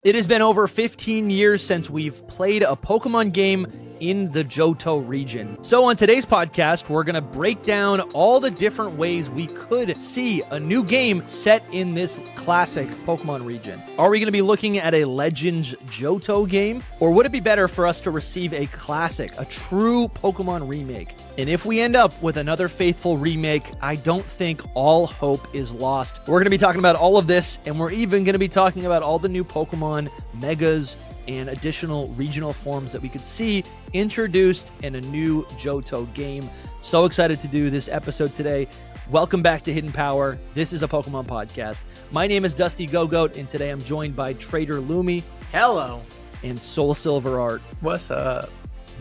It has been over 15 years since we've played a Pokemon game in the Johto region. So on today's podcast, we're going to break down all the different ways we could see a new game set in this classic Pokemon region. Are we going to be looking at a Legends Johto game? Or would it be better for us to receive a classic, a true Pokemon remake? And if we end up with another faithful remake, I don't think all hope is lost. We're going to be talking about all of this, and we're even going to be talking about all the new Pokemon, Megas, and additional regional forms that we could see introduced in a new Johto game. So excited to do this episode today. Welcome back to Hidden Power. This is a Pokemon podcast. My name is DustyGogoat, and today I'm joined by TraderLumi. Hello. And SoulSilverArt. What's up?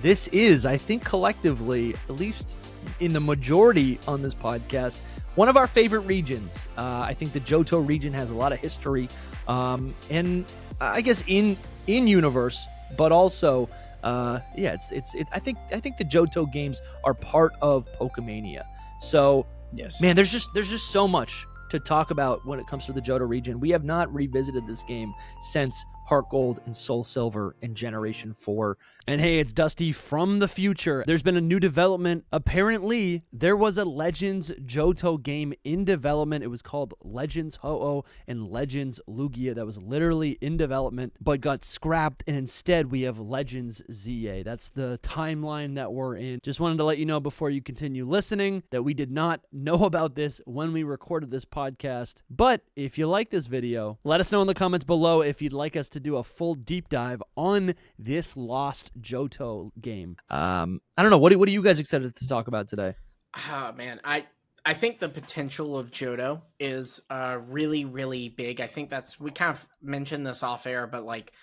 This is, I think collectively, at least in the majority on this podcast, one of our favorite regions. I think the Johto region has a lot of history, and I guess in universe, but also, I think the Johto games are part of Pokemania. So, yes, man, there's just so much to talk about when it comes to the Johto region. We have not revisited this game since Heart Gold and Soul Silver in Generation 4. And hey, it's Dusty from the future. There's been a new development. Apparently, there was a Legends Johto game in development. It was called Legends Ho-Oh and Legends Lugia that was literally in development, but got scrapped. And instead, we have Legends ZA. That's the timeline that we're in. Just wanted to let you know before you continue listening that we did not know about this when we recorded this podcast. But if you like this video, let us know in the comments below if you'd like us to do a full deep dive on this lost Johto game. I don't know. What are you guys excited to talk about today? Oh, man, I think the potential of Johto is really, really big. I think we kind of mentioned this off air, but like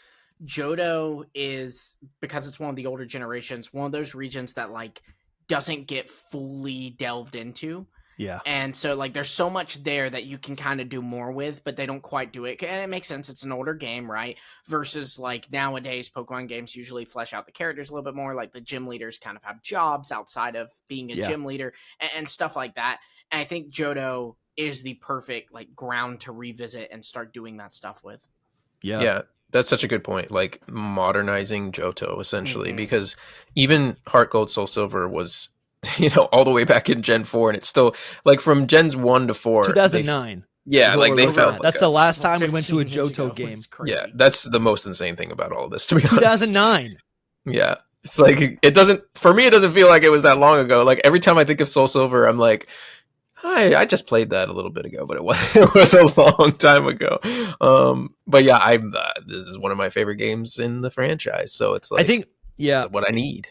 Johto is, because it's one of the older generations, one of those regions that like doesn't get fully delved into. Yeah. And so like there's so much there that you can kind of do more with, but they don't quite do it. And it makes sense. It's an older game, right? Versus like nowadays, Pokemon games usually flesh out the characters a little bit more. Like the gym leaders kind of have jobs outside of being a gym leader and stuff like that. And I think Johto is the perfect like ground to revisit and start doing that stuff with. Yeah, that's such a good point. Like modernizing Johto essentially, because even Heart Gold, Soul Silver was, all the way back in Gen 4, and it's still like from Gens 1 to 4. 2009. They felt like that's the last time we went to a Johto game. Yeah, that's the most insane thing about all this, to be honest. 2009. Yeah. It's like, it doesn't feel like it was that long ago. Like every time I think of Soul Silver, I'm like, I just played that a little bit ago, but it was a long time ago. But yeah, this is one of my favorite games in the franchise. So it's like, I think, it's what I need.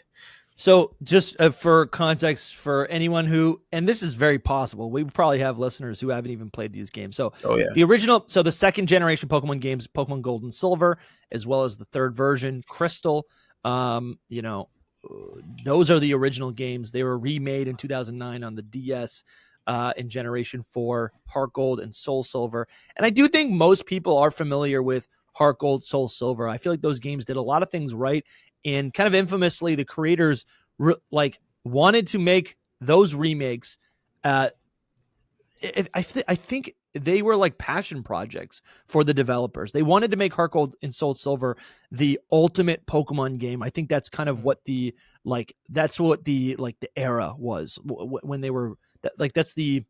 So just for context for anyone who, and this is very possible, we probably have listeners who haven't even played these games. So the second generation Pokemon games, Pokemon Gold and Silver, as well as the third version, Crystal, those are the original games. They were remade in 2009 on the DS in Generation 4, Heart Gold and Soul Silver. And I do think most people are familiar with Heart Gold, Soul Silver. I feel like those games did a lot of things right. And kind of infamously, the creators wanted to make those remakes. I think they were like passion projects for the developers. They wanted to make Heart Gold and Soul Silver the ultimate Pokemon game. I think that's kind of what the era was when they were that's the,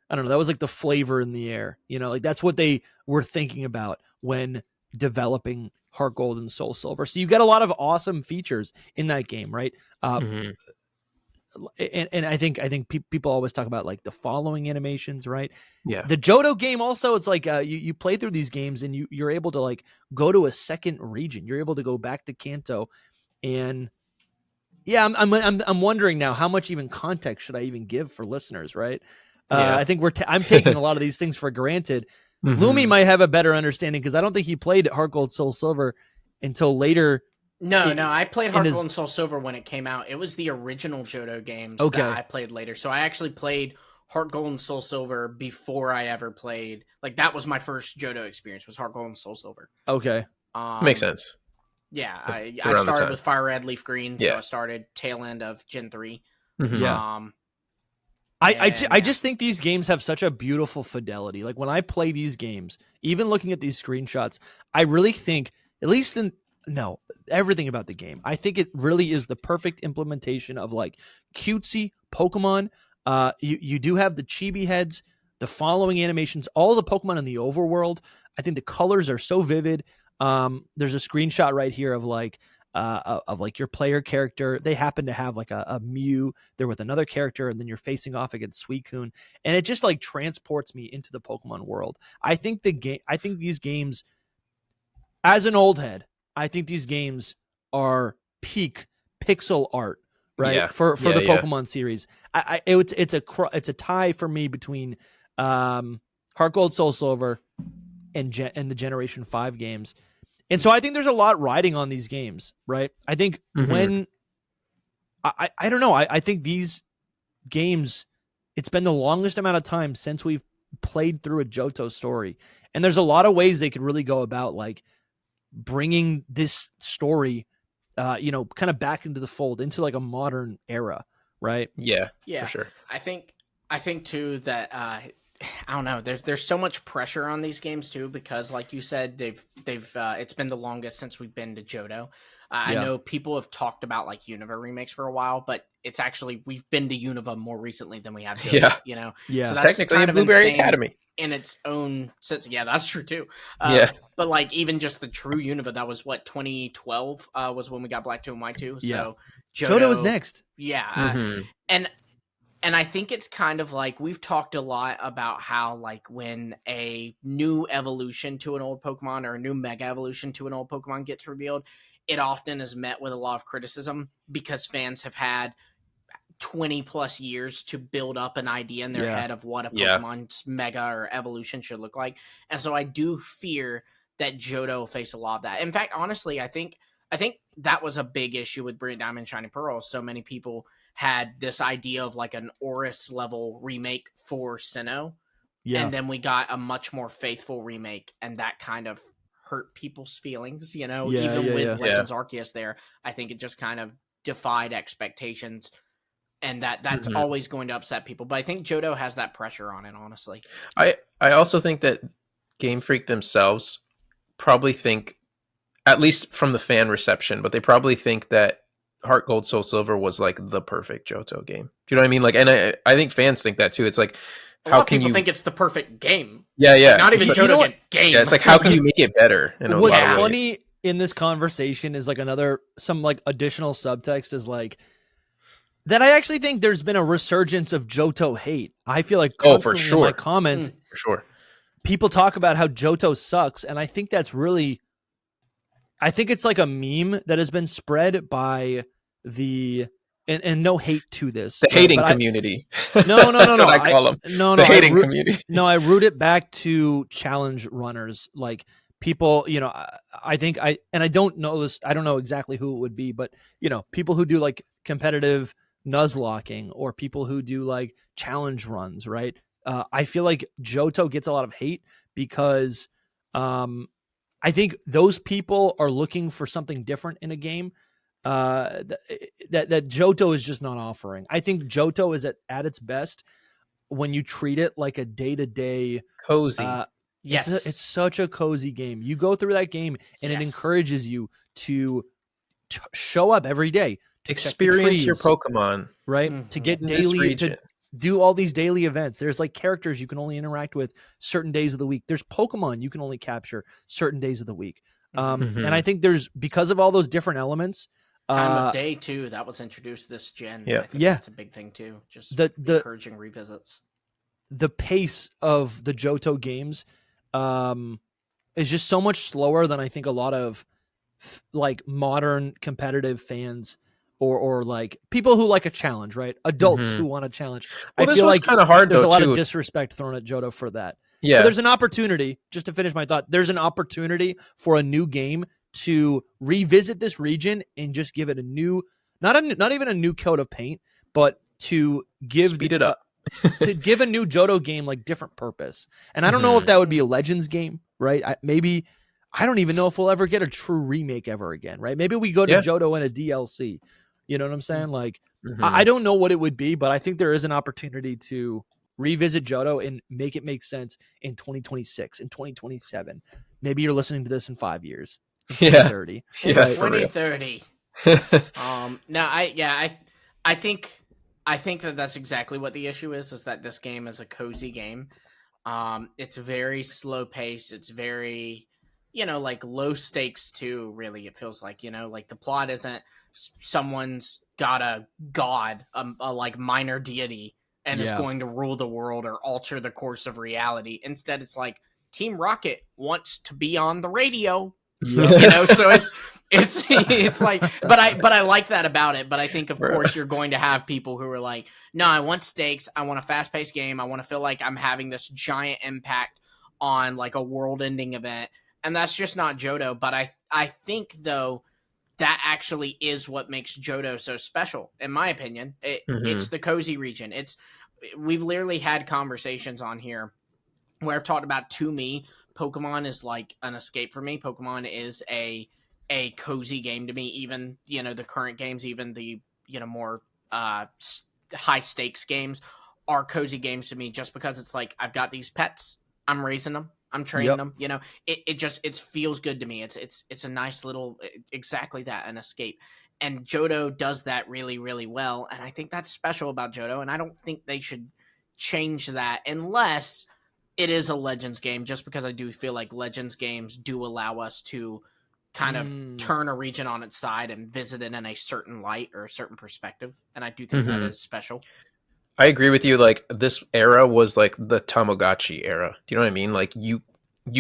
I don't know, that was like the flavor in the air. Like that's what they were thinking about when developing Heart Gold and Soul Silver. So you get a lot of awesome features in that game, right? And I think people always talk about like the following animations, right? Yeah. The Johto game also, it's like you play through these games and you're able to like go to a second region. You're able to go back to Kanto, and I'm wondering now how much even context should I even give for listeners, right? I think I'm taking a lot of these things for granted. Lumi might have a better understanding because I don't think he played Heart Gold Soul Silver until later. No, I played Heart Gold and Soul Silver when it came out. It was the original Johto games that I played later. So I actually played Heart Gold and Soul Silver before I ever played. Like that was my first Johto experience, was Heart Gold and Soul Silver. Okay, makes sense. Yeah, I started with Fire Red, Leaf Green, so I started tail end of Gen 3. Yeah. I just think these games have such a beautiful fidelity. Like when I play these games, even looking at these screenshots, I really think, at least everything about the game, I think it really is the perfect implementation of like cutesy Pokemon. You do have the chibi heads, the following animations, all the Pokemon in the overworld. I think the colors are so vivid. There's a screenshot right here of like your player character. They happen to have like a Mew there with another character, and then you're facing off against Suicune, and it just like transports me into the Pokemon world. I think these games, as an old head, I think these games are peak pixel art, right? For the Pokemon series. It's a tie for me between Heart Gold, Soul Silver, and the Generation 5 games. And so I think there's a lot riding on these games, right? I think when I don't know, I think these games, it's been the longest amount of time since we've played through a Johto story. And there's a lot of ways they could really go about like bringing this story kind of back into the fold, into like a modern era, right? Yeah, for sure. I think too that I don't know. There's so much pressure on these games too, because like you said, they've it's been the longest since we've been to Johto. I know people have talked about like Unova remakes for a while, but it's actually, we've been to Unova more recently than we have Johto. Yeah. You know, Yeah. So that's technically kind a of Blueberry insane Academy in its own sense. Yeah, that's true too. But like even just the true Unova, that was what 2012 was when we got Black 2 and White 2. So Johto is next. Yeah, and I think it's kind of like, we've talked a lot about how like when a new evolution to an old Pokemon or a new Mega Evolution to an old Pokemon gets revealed, it often is met with a lot of criticism because fans have had 20 plus years to build up an idea in their head of what a Pokemon's Mega or Evolution should look like. And so I do fear that Johto will face a lot of that. In fact, honestly, I think that was a big issue with Brilliant Diamond and Shining Pearl. So many people had this idea of like an Oris level remake for Sinnoh. Yeah. And then we got a much more faithful remake, and that kind of hurt people's feelings, even with Legends Arceus there. I think it just kind of defied expectations, and that's always going to upset people. But I think Johto has that pressure on it, honestly. I also think that Game Freak themselves probably think, at least from the fan reception, but they probably think that Heart Gold Soul Silver was like the perfect Johto game. Do you know what I mean? Like, and I think fans think that too. It's like, how can you think it's the perfect game? Yeah. Like, not even like, Johto game. Yeah, it's like, how can you make it better? What's funny in this conversation is like some like additional subtext is like that. I actually think there's been a resurgence of Johto hate. I feel like constantly in my comments, for sure, people talk about how Johto sucks, and I think that's really. I think it's like a meme that has been spread by and no hate to this. The hating community. No. That's what I call them. No. The hating community. No, I root it back to challenge runners. Like people, I think I don't know this. I don't know exactly who it would be, but people who do like competitive Nuzlocking or people who do like challenge runs, right? I feel like Johto gets a lot of hate because, I think those people are looking for something different in a game that Johto is just not offering. I think Johto is at its best when you treat it like a day-to-day cozy. Yes, it's such a cozy game. You go through that game and it encourages you to show up every day, to experience your Pokemon, right? To get daily to do all these daily events. There's like characters you can only interact with certain days of the week. There's Pokemon you can only capture certain days of the week. And I think because of all those different elements, time of day too, that was introduced this gen. I think that's a big thing too. Just the encouraging revisits. The pace of the Johto games is just so much slower than I think a lot of like modern competitive fans or like people who like a challenge, right? Adults who want a challenge. Well, I feel like kind of hard. There's a lot of disrespect thrown at Johto for that. Yeah. So there's an opportunity, just to finish my thought, there's an opportunity for a new game to revisit this region and just give it a new, not even a new coat of paint, but to speed it up. To give a new Johto game like different purpose. And I don't know if that would be a Legends game, right? I don't even know if we'll ever get a true remake ever again, right? Maybe we go to Johto in a DLC. You know what I'm saying? Like I don't know what it would be, but I think there is an opportunity to revisit Johto and make it make sense in 2026, in 2027. Maybe you're listening to this in 5 years, in 2030. In Yeah, 2030. No, I think that that's exactly what the issue is that this game is a cozy game. It's very slow paced. It's very, like low stakes too. Really, it feels like, like the plot isn't someone's got a god, a like minor deity, and is going to rule the world or alter the course of reality. Instead, it's like Team Rocket wants to be on the radio. So it's like, but I like that about it. But I think, of course, you're going to have people who are like, no, I want stakes. I want a fast paced game. I want to feel like I'm having this giant impact on like a world ending event. And that's just not Johto. But I think though, that actually is what makes Johto so special, in my opinion. It's the cozy region. We've literally had conversations on here where I've talked about, to me, Pokemon is like an escape for me. Pokemon is a cozy game to me. Even, the current games, even the, more high stakes games are cozy games to me, just because it's like, I've got these pets, I'm raising them, I'm training them, it feels good to me. It's a nice little, exactly that, an escape. And Johto does that really, really well. And I think that's special about Johto. And I don't think they should change that unless it is a Legends game, just because I do feel like Legends games do allow us to kind of turn a region on its side and visit it in a certain light or a certain perspective. And I do think that is special. I agree with you. Like, this era was like the Tamagotchi era. Do you know what I mean? Like, you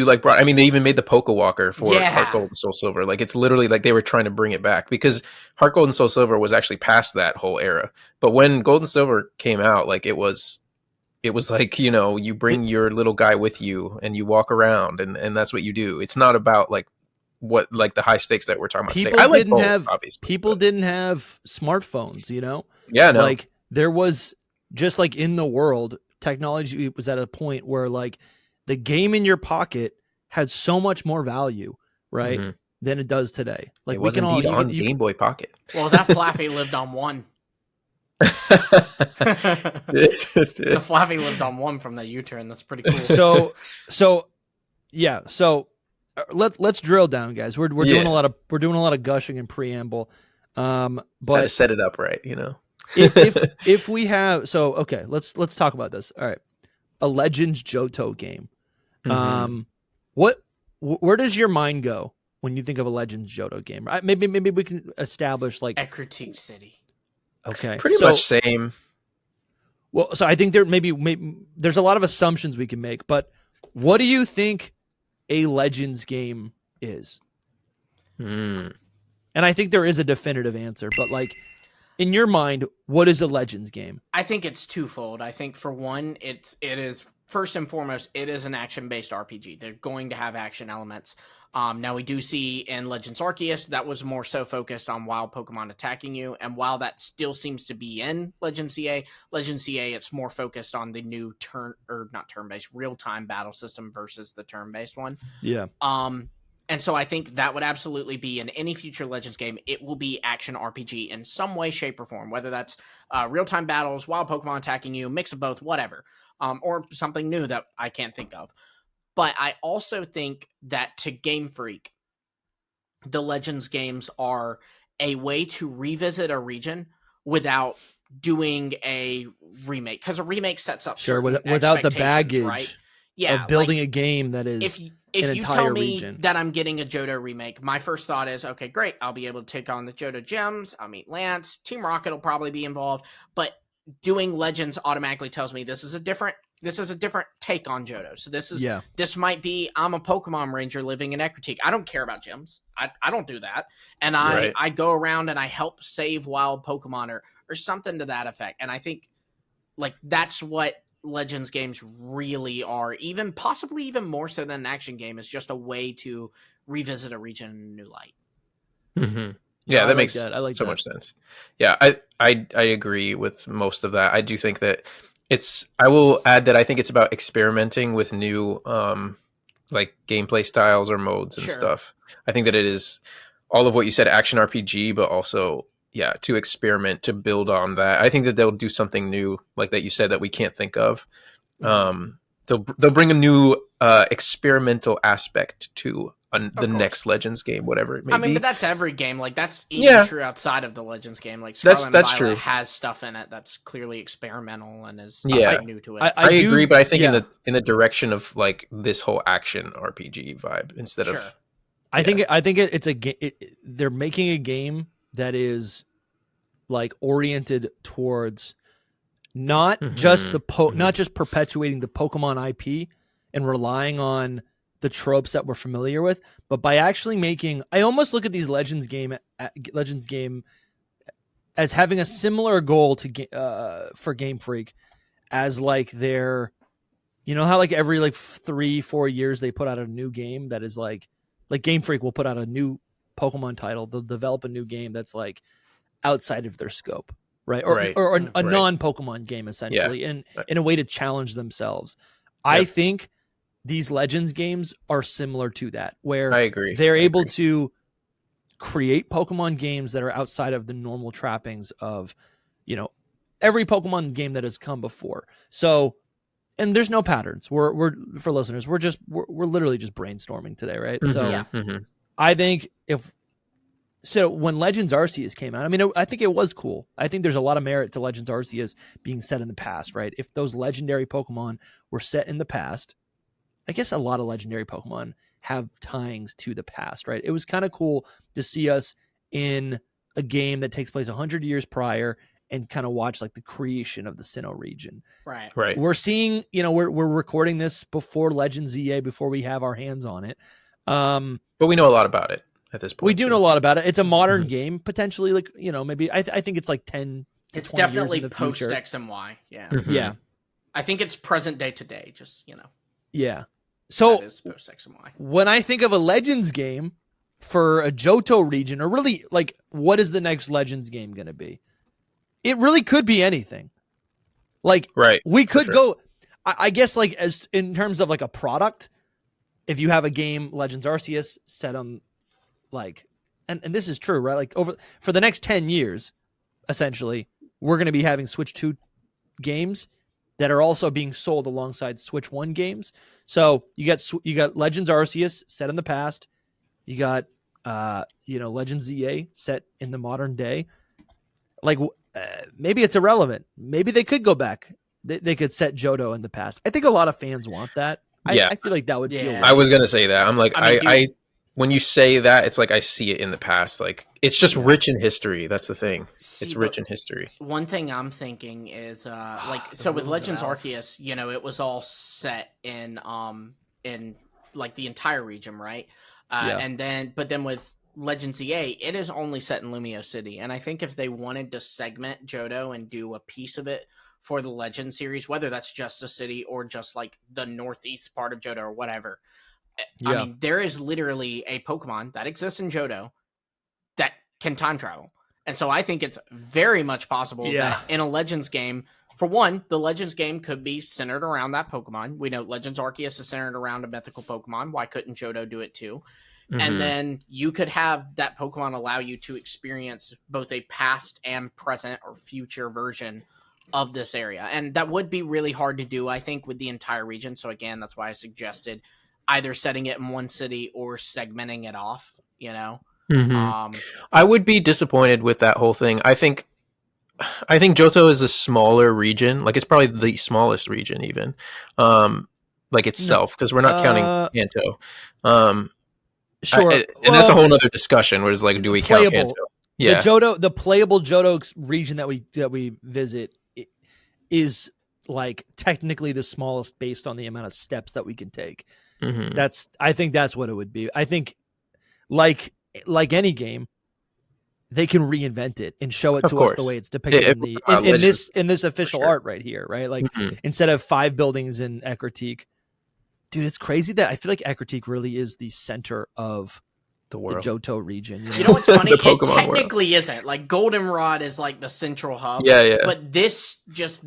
like brought, I mean, they even made the Pokewalker for Heart Gold and Soul Silver. Like, it's literally like they were trying to bring it back, because Heart Gold and Soul Silver was actually past that whole era. But when Gold and Silver came out, like, it was like, you bring your little guy with you and you walk around, and that's what you do. It's not about like what, like the high stakes that we're talking about today. People didn't have smartphones, Yeah, no. Like, there was, just like in the world, technology was at a point where like the game in your pocket had so much more value, right, than it does today. Like, it was indeed on Game Boy Pocket. Well, that Flaffy lived on one. The Flaffy lived on one from the U-turn. That's pretty cool. So let's drill down, guys. We're doing a lot of gushing and preamble. But to set it up right, if we have, okay, let's talk about this. All right, a Legends Johto game. Where does your mind go when you think of a Legends Johto game? Maybe we can establish like Ecruteak City. Okay, pretty much same. Well, so I think there maybe there's a lot of assumptions we can make, but what do you think a Legends game is? And I think there is a definitive answer, but like, in your mind, what is a Legends game? I think it's twofold. I think, for one, it is first and foremost, it is an action-based RPG. They're going to have action elements. Now, we do see in Legends Arceus that was more so focused on wild Pokemon attacking you, and while that still seems to be in Legends CA, it's more focused on the new not turn-based, real-time battle system versus the turn-based one. Yeah. And so I think that would absolutely be in any future Legends game. It will be action RPG in some way, shape, or form, whether that's real-time battles, wild Pokemon attacking you, mix of both, whatever, or something new that I can't think of. But I also think that, to Game Freak, the Legends games are a way to revisit a region without doing a remake, because a remake sets up without the baggage, right? of building a game that is if you tell me region. That I'm getting a Johto remake, my first thought is, okay, great, I'll be able to take on the Johto gems, I'll meet Lance, Team Rocket will probably be involved, but doing Legends automatically tells me this is a different take on Johto. So this might be, I'm a Pokemon Ranger living in Ecruteak. I don't care about gyms. I don't do that. And I go around and I help save wild Pokemon or something to that effect. And I think like that's what Legends games really are, possibly even more so than an action game, is just a way to revisit a region in a new light. Yeah, that makes so much sense. Yeah, I agree with most of that. I do think that I will add that I think it's about experimenting with new like gameplay styles or modes and stuff. I think that it is all of what you said, action RPG, but also to experiment, to build on that. I think that they'll do something new, like that you said, that we can't think of. They'll bring a new experimental aspect to the next Legends game, whatever it may be. I mean, but that's every game. Like, that's even true outside of the Legends game. Like, Scarlet and Violet true. has stuff in it that's clearly experimental and is new to it. I agree, but I think in the direction of like this whole action RPG vibe instead of. I think it's they're making a game that is like oriented towards not just not just perpetuating the Pokemon IP and relying on the tropes that we're familiar with, but by actually making, I almost look at these Legends game as having a similar goal to for Game Freak as like their, you know how like every like 3-4 years they put out a new game that is like Game Freak will put out a new Pokemon title. They'll develop a new game that's like outside of their scope, right? Or a non-Pokemon game essentially, in a way to challenge themselves. I think these Legends games are similar to that, where I agree. They're able to create Pokemon games that are outside of the normal trappings of, you know, every Pokemon game that has come before. So, and there's no patterns. We're for listeners, we're literally just brainstorming today, right? So I think when Legends Arceus came out, I mean, I think it was cool. I think there's a lot of merit to Legends Arceus being set in the past, right? If those legendary Pokemon were set in the past, I guess a lot of legendary Pokemon have tyings to the past, right? It was kind of cool to see us in a game that takes place 100 years prior and kind of watch like the creation of the Sinnoh region. Right. We're seeing, you know, we're recording this before Legends EA, before we have our hands on it. But we know a lot about it at this point. We do know a lot about it. It's a modern game, potentially, like, you know, maybe I think it's like 10 to it's 20 definitely years in the post future. X and Y. Yeah. Yeah. I think it's present day today, just, you know. Yeah. So post X and Y. When I think of a Legends game for a Johto region, or really like what is the next Legends game going to be? It really could be anything. Like we could go, I guess, like as in terms of like a product, if you have a game, Legends Arceus, set on like, and this is true, right? Like for the next 10 years, essentially, we're going to be having Switch 2 games that are also being sold alongside Switch 1 games. So you got Legends Arceus set in the past. You got Legends ZA set in the modern day. Like maybe it's irrelevant. Maybe they could go back. They could set Johto in the past. I think a lot of fans want that. I feel like that would feel weird. I was gonna say that. I'm like I when you say that, it's like I see it in the past. Like it's just rich in history. That's the thing. It's rich in history. One thing I'm thinking is so with Legends Arceus, you know, it was all set in like the entire region, right? And then with Legends EA, it is only set in Lumio City. And I think if they wanted to segment Johto and do a piece of it for the Legend series, whether that's just a city or just like the northeast part of Johto or whatever. I mean, there is literally a Pokemon that exists in Johto that can time travel. And so I think it's very much possible that in a Legends game, for one, the Legends game could be centered around that Pokemon. We know Legends Arceus is centered around a mythical Pokemon. Why couldn't Johto do it too? Mm-hmm. And then you could have that Pokemon allow you to experience both a past and present or future version of this area. And that would be really hard to do, I think, with the entire region. So again, that's why I suggested either setting it in one city or segmenting it off, you know? Mm-hmm. I would be disappointed with that whole thing. I think Johto is a smaller region. Like it's probably the smallest region even. Like itself, because we're not counting Kanto. Sure. And that's a whole other discussion where it's like, do we count Kanto? Yeah. The playable Johto region that we visit is like technically the smallest based on the amount of steps that we can take. Mm-hmm. I think that's what it would be. I think like any game, they can reinvent it and show it to us the way it's depicted in this official art right here, right? Like instead of 5 buildings in Ecruteak, dude, it's crazy that I feel like Ecruteak really is the center of the world, the Johto region. You know what's funny? It technically isn't. Like Goldenrod is like the central hub. Yeah. But this is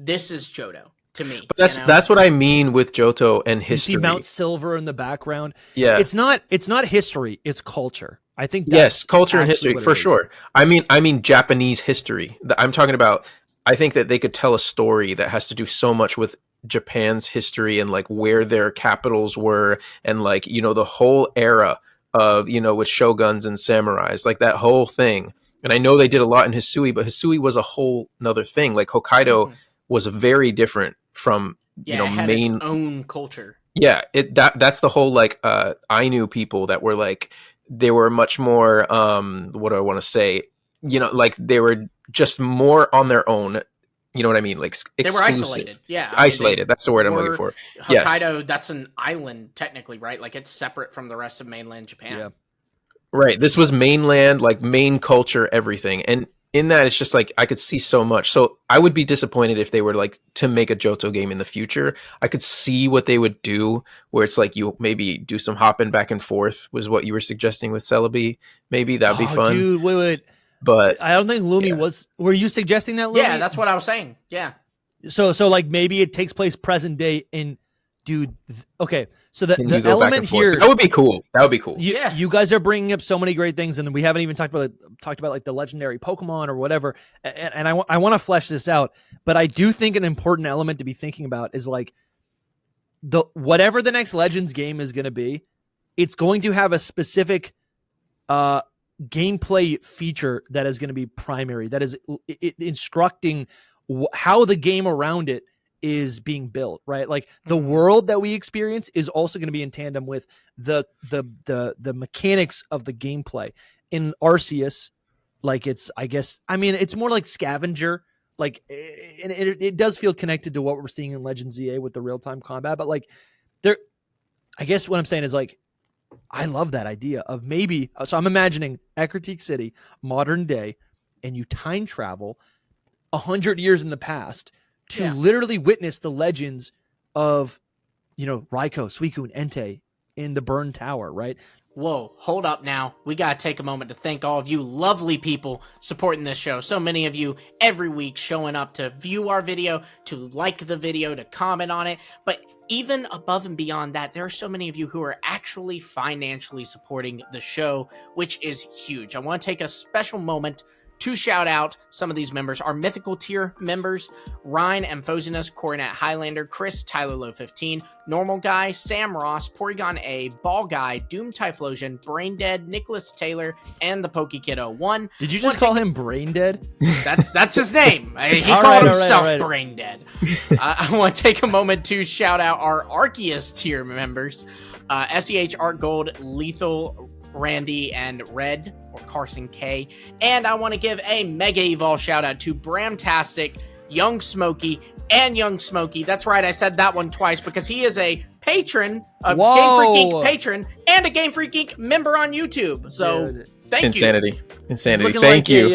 Johto to me. But that's what I mean with Johto and history. You see Mount Silver in the background. Yeah. It's not history, it's culture. I think yes, culture and actually history what it for is. sure. I mean Japanese history. I'm talking about. I think that they could tell a story that has to do so much with Japan's history and like where their capitals were and like the whole era of with shoguns and samurais, like that whole thing. And I know they did a lot in Hisui, but Hisui was a whole another thing. Like Hokkaido was very different from it had main its own culture. Yeah, that's the whole like Ainu people that were like they were much more what do I want to say? Like they were just more on their own. You know what I mean? Like they were exclusive. isolated. Yeah, Isolated. That's the word I'm looking for. Hokkaido, yes. That's an island technically, right? Like it's separate from the rest of mainland Japan. Yeah. Right. This was mainland, like main culture, everything. And in that, it's just like I could see so much. So I would be disappointed if they were like to make a Johto game in the future. I could see what they would do, where it's like you maybe do some hopping back and forth, was what you were suggesting with Celebi. Maybe that'd be fun. Dude, wait. But I don't think Lumi was. Were you suggesting that, Lumi? Yeah, that's what I was saying. Yeah. So like maybe it takes place present day in, dude. Okay, so the can you go back element and forth? here That would be cool. That would be cool. You guys are bringing up so many great things, and we haven't even talked about like the legendary Pokemon or whatever. And I want to flesh this out, but I do think an important element to be thinking about is like whatever the next Legends game is going to be, it's going to have a specific gameplay feature that is going to be primary, that is instructing how the game around it is being built, right? Like the world that we experience is also going to be in tandem with the mechanics of the gameplay. In Arceus, like it's more like scavenger, like, and it does feel connected to what we're seeing in Legends ZA with the real-time combat, but like I guess what I'm saying is like I love that idea of maybe, so I'm imagining Ecruteak City, modern day, and you time travel 100 years in the past to literally witness the legends of, Raikou, Suicune, Entei in the Burn Tower, right? Whoa, hold up now. We gotta take a moment to thank all of you lovely people supporting this show. So many of you every week showing up to view our video, to like the video, to comment on it. But even above and beyond that, there are so many of you who are actually financially supporting the show, which is huge. I want to take a special moment to shout out some of these members. Our mythical tier members: Ryan Amphosinus, Coronet Highlander, Chris, Tyler Low 15, Normal Guy, Sam Ross, Porygon A, Ball Guy, Doom Typhlosion, Brain Dead, Nicholas Taylor, and the Pokey Kiddo 1. Did you just call him Brain Dead? That's his name. He called himself Brain Dead. I want to take a moment to shout out our Arceus tier members: SEH Art Gold, Lethal, Randy, and Red, or Carson K. And I want to give a Mega Evolve shout out to Bramtastic, Young Smokey, and Young Smokey. That's right, I said that one twice because he is a patron, a Game Freak Inc. patron, and a Game Freak Inc. member on YouTube. So thank Insanity. you. Insanity. like Thank you.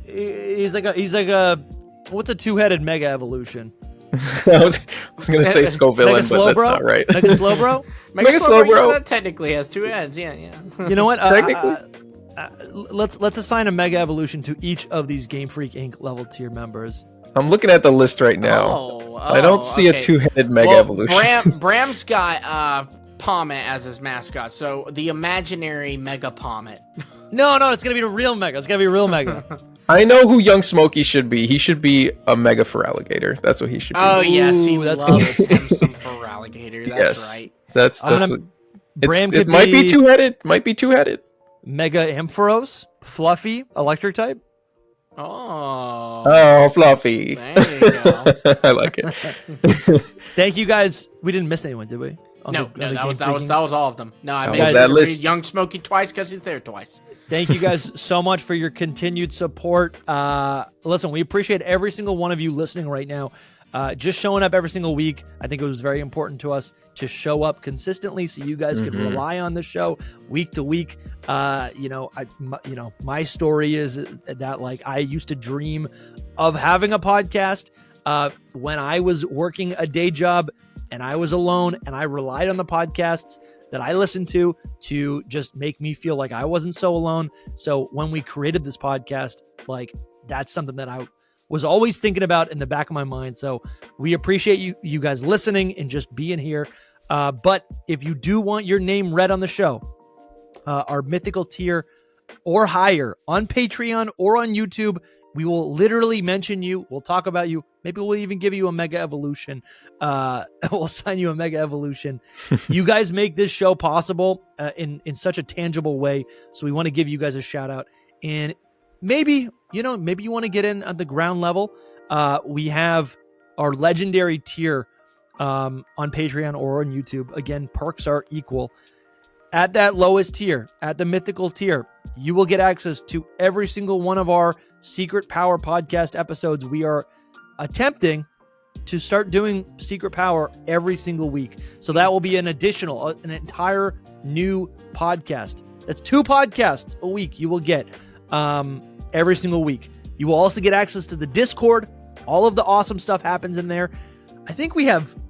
He's like a what's a two-headed Mega Evolution? I was going to say Scovillain, but that's not right. Mega Slowbro? Mega Slowbro. Yeah, technically has two heads. Yeah. You know what? Technically. Let's assign a Mega Evolution to each of these Game Freak Inc. level tier members. I'm looking at the list right now. I don't see a two-headed Mega Evolution. Bram's got Pommet as his mascot, so the imaginary Mega Pommet. No, it's gonna be a real Mega. It's gonna be a real Mega. I know who Young Smokey should be. He should be a Mega Feraligatr. That's what he should be. Oh yes, he that's loves him some Feraligatr. That's right. That's what. It might be two-headed. Mega Ampharos, Fluffy, Electric type. Oh, Fluffy. There you go. I like it. Thank you guys. We didn't miss anyone, did we? No, that was all of them. No, I made that list. Young Smokey twice because he's there twice. Thank you guys so much for your continued support. Listen, we appreciate every single one of you listening right now. Just showing up every single week. I think it was very important to us to show up consistently so you guys could rely on the show week to week. My story is that like I used to dream of having a podcast when I was working a day job and I was alone, and I relied on the podcasts that I listened to just make me feel like I wasn't so alone. So when we created this podcast, like that's something that I was always thinking about in the back of my mind. So we appreciate you guys listening and just being here. But if you do want your name read on the show, our mythical tier or higher on Patreon or on YouTube, we will literally mention you. We'll talk about you. Maybe we'll even give you a mega evolution. We'll sign you a mega evolution. You guys make this show possible in such a tangible way. So we want to give you guys a shout out. And maybe you want to get in at the ground level. We have our legendary tier on Patreon or on YouTube. Again, perks are equal. At that lowest tier, at the mythical tier, you will get access to every single one of our Secret Power podcast episodes. We are attempting to start doing Secret Power every single week. So that will be an entire new podcast. That's 2 podcasts a week you will get every single week. You will also get access to the Discord. All of the awesome stuff happens in there. I think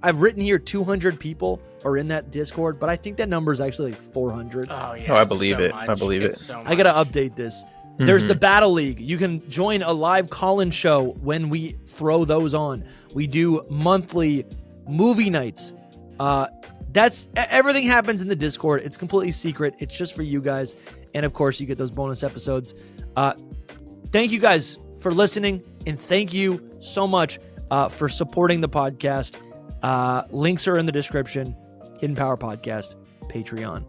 I've written here 200 people are in that Discord, but I think that number is actually like 400. Oh, yeah. Oh, I believe it. Much. I believe it. So I got to update this. There's the Battle League. You can join a live call-in show when we throw those on. We do monthly movie nights. That's everything happens in the Discord. It's completely secret. It's just for you guys. And of course, you get those bonus episodes. Thank you guys for listening, and thank you so much for supporting the podcast. Links are in the description. Hidden Power Podcast, Patreon,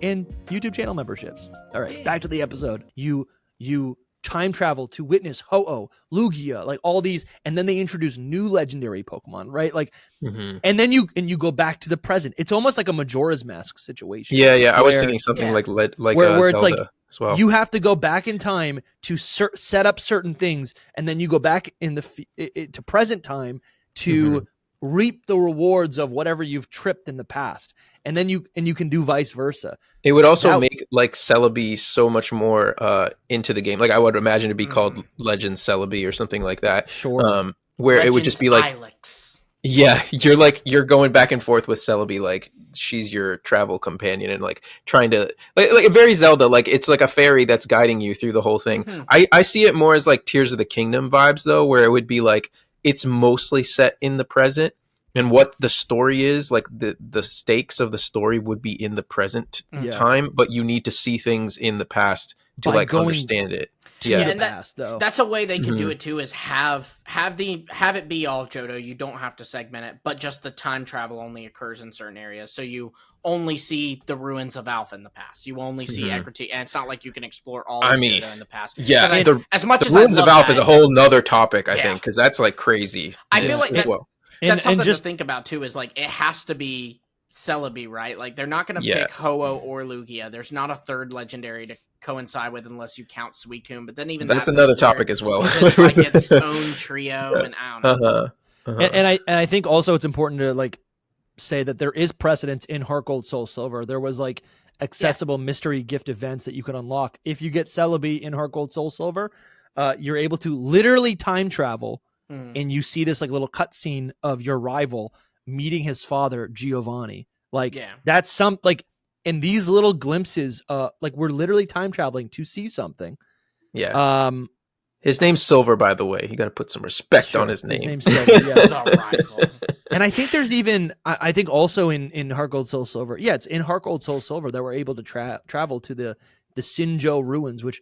and YouTube channel memberships. All right, back to the episode. You time travel to witness Ho-Oh, Lugia, like all these, and then they introduce new legendary Pokemon, right? Like, and then you go back to the present. It's almost like a Majora's Mask situation. Yeah. I was thinking something like where it's Zelda like as well. You have to go back in time to set up certain things, and then you go back in to present time to reap the rewards of whatever you've tripped in the past, and then you can do vice versa. It would also make like Celebi so much more into the game. Like I would imagine it'd be called Legend Celebi or something like that. Sure. Where Legends it would just be like Ilex. Yeah, you're going back and forth with Celebi, like she's your travel companion and like trying to like very Zelda, like it's like a fairy that's guiding you through the whole thing. I see it more as like Tears of the Kingdom vibes though, where it would be like it's mostly set in the present, and what the story is, like the stakes of the story would be in the present time, but you need to see things in the past to like understand it. The past, though. That's a way they can do it too, is have it be all Johto. You don't have to segment it, but just the time travel only occurs in certain areas. So you only see the ruins of Alpha in the past. You only see Equity, and it's not like you can explore all of Johto in the past. Yeah, as much the as ruins of Alpha is a whole nother topic, I think, because that's like crazy. I feel like that's something just to think about too. Is like it has to be Celebi, right? Like they're not going to pick Ho-Oh or Lugia. There's not a third legendary to coincide with unless you count Suicune. But then even that's another topic as well. It's like its own trio, and I don't know. And I think also it's important to like say that there is precedence in Heart Gold, Soul Silver. There was like accessible mystery gift events that you could unlock if you get Celebi in Heart Gold, Soul Silver. You're able to literally time travel, and you see this like little cutscene of your rival meeting his father, Giovanni. Like that's some like in these little glimpses, like we're literally time traveling to see something. Yeah. His name's Silver, by the way. You got to put some respect on his name. His name's Silver. Yeah, it's our rival. And I think there's even, I think also in Heart Gold, Soul Silver. Yeah, it's in Heart Gold, Soul Silver that we're able to travel to the Sinjo ruins, which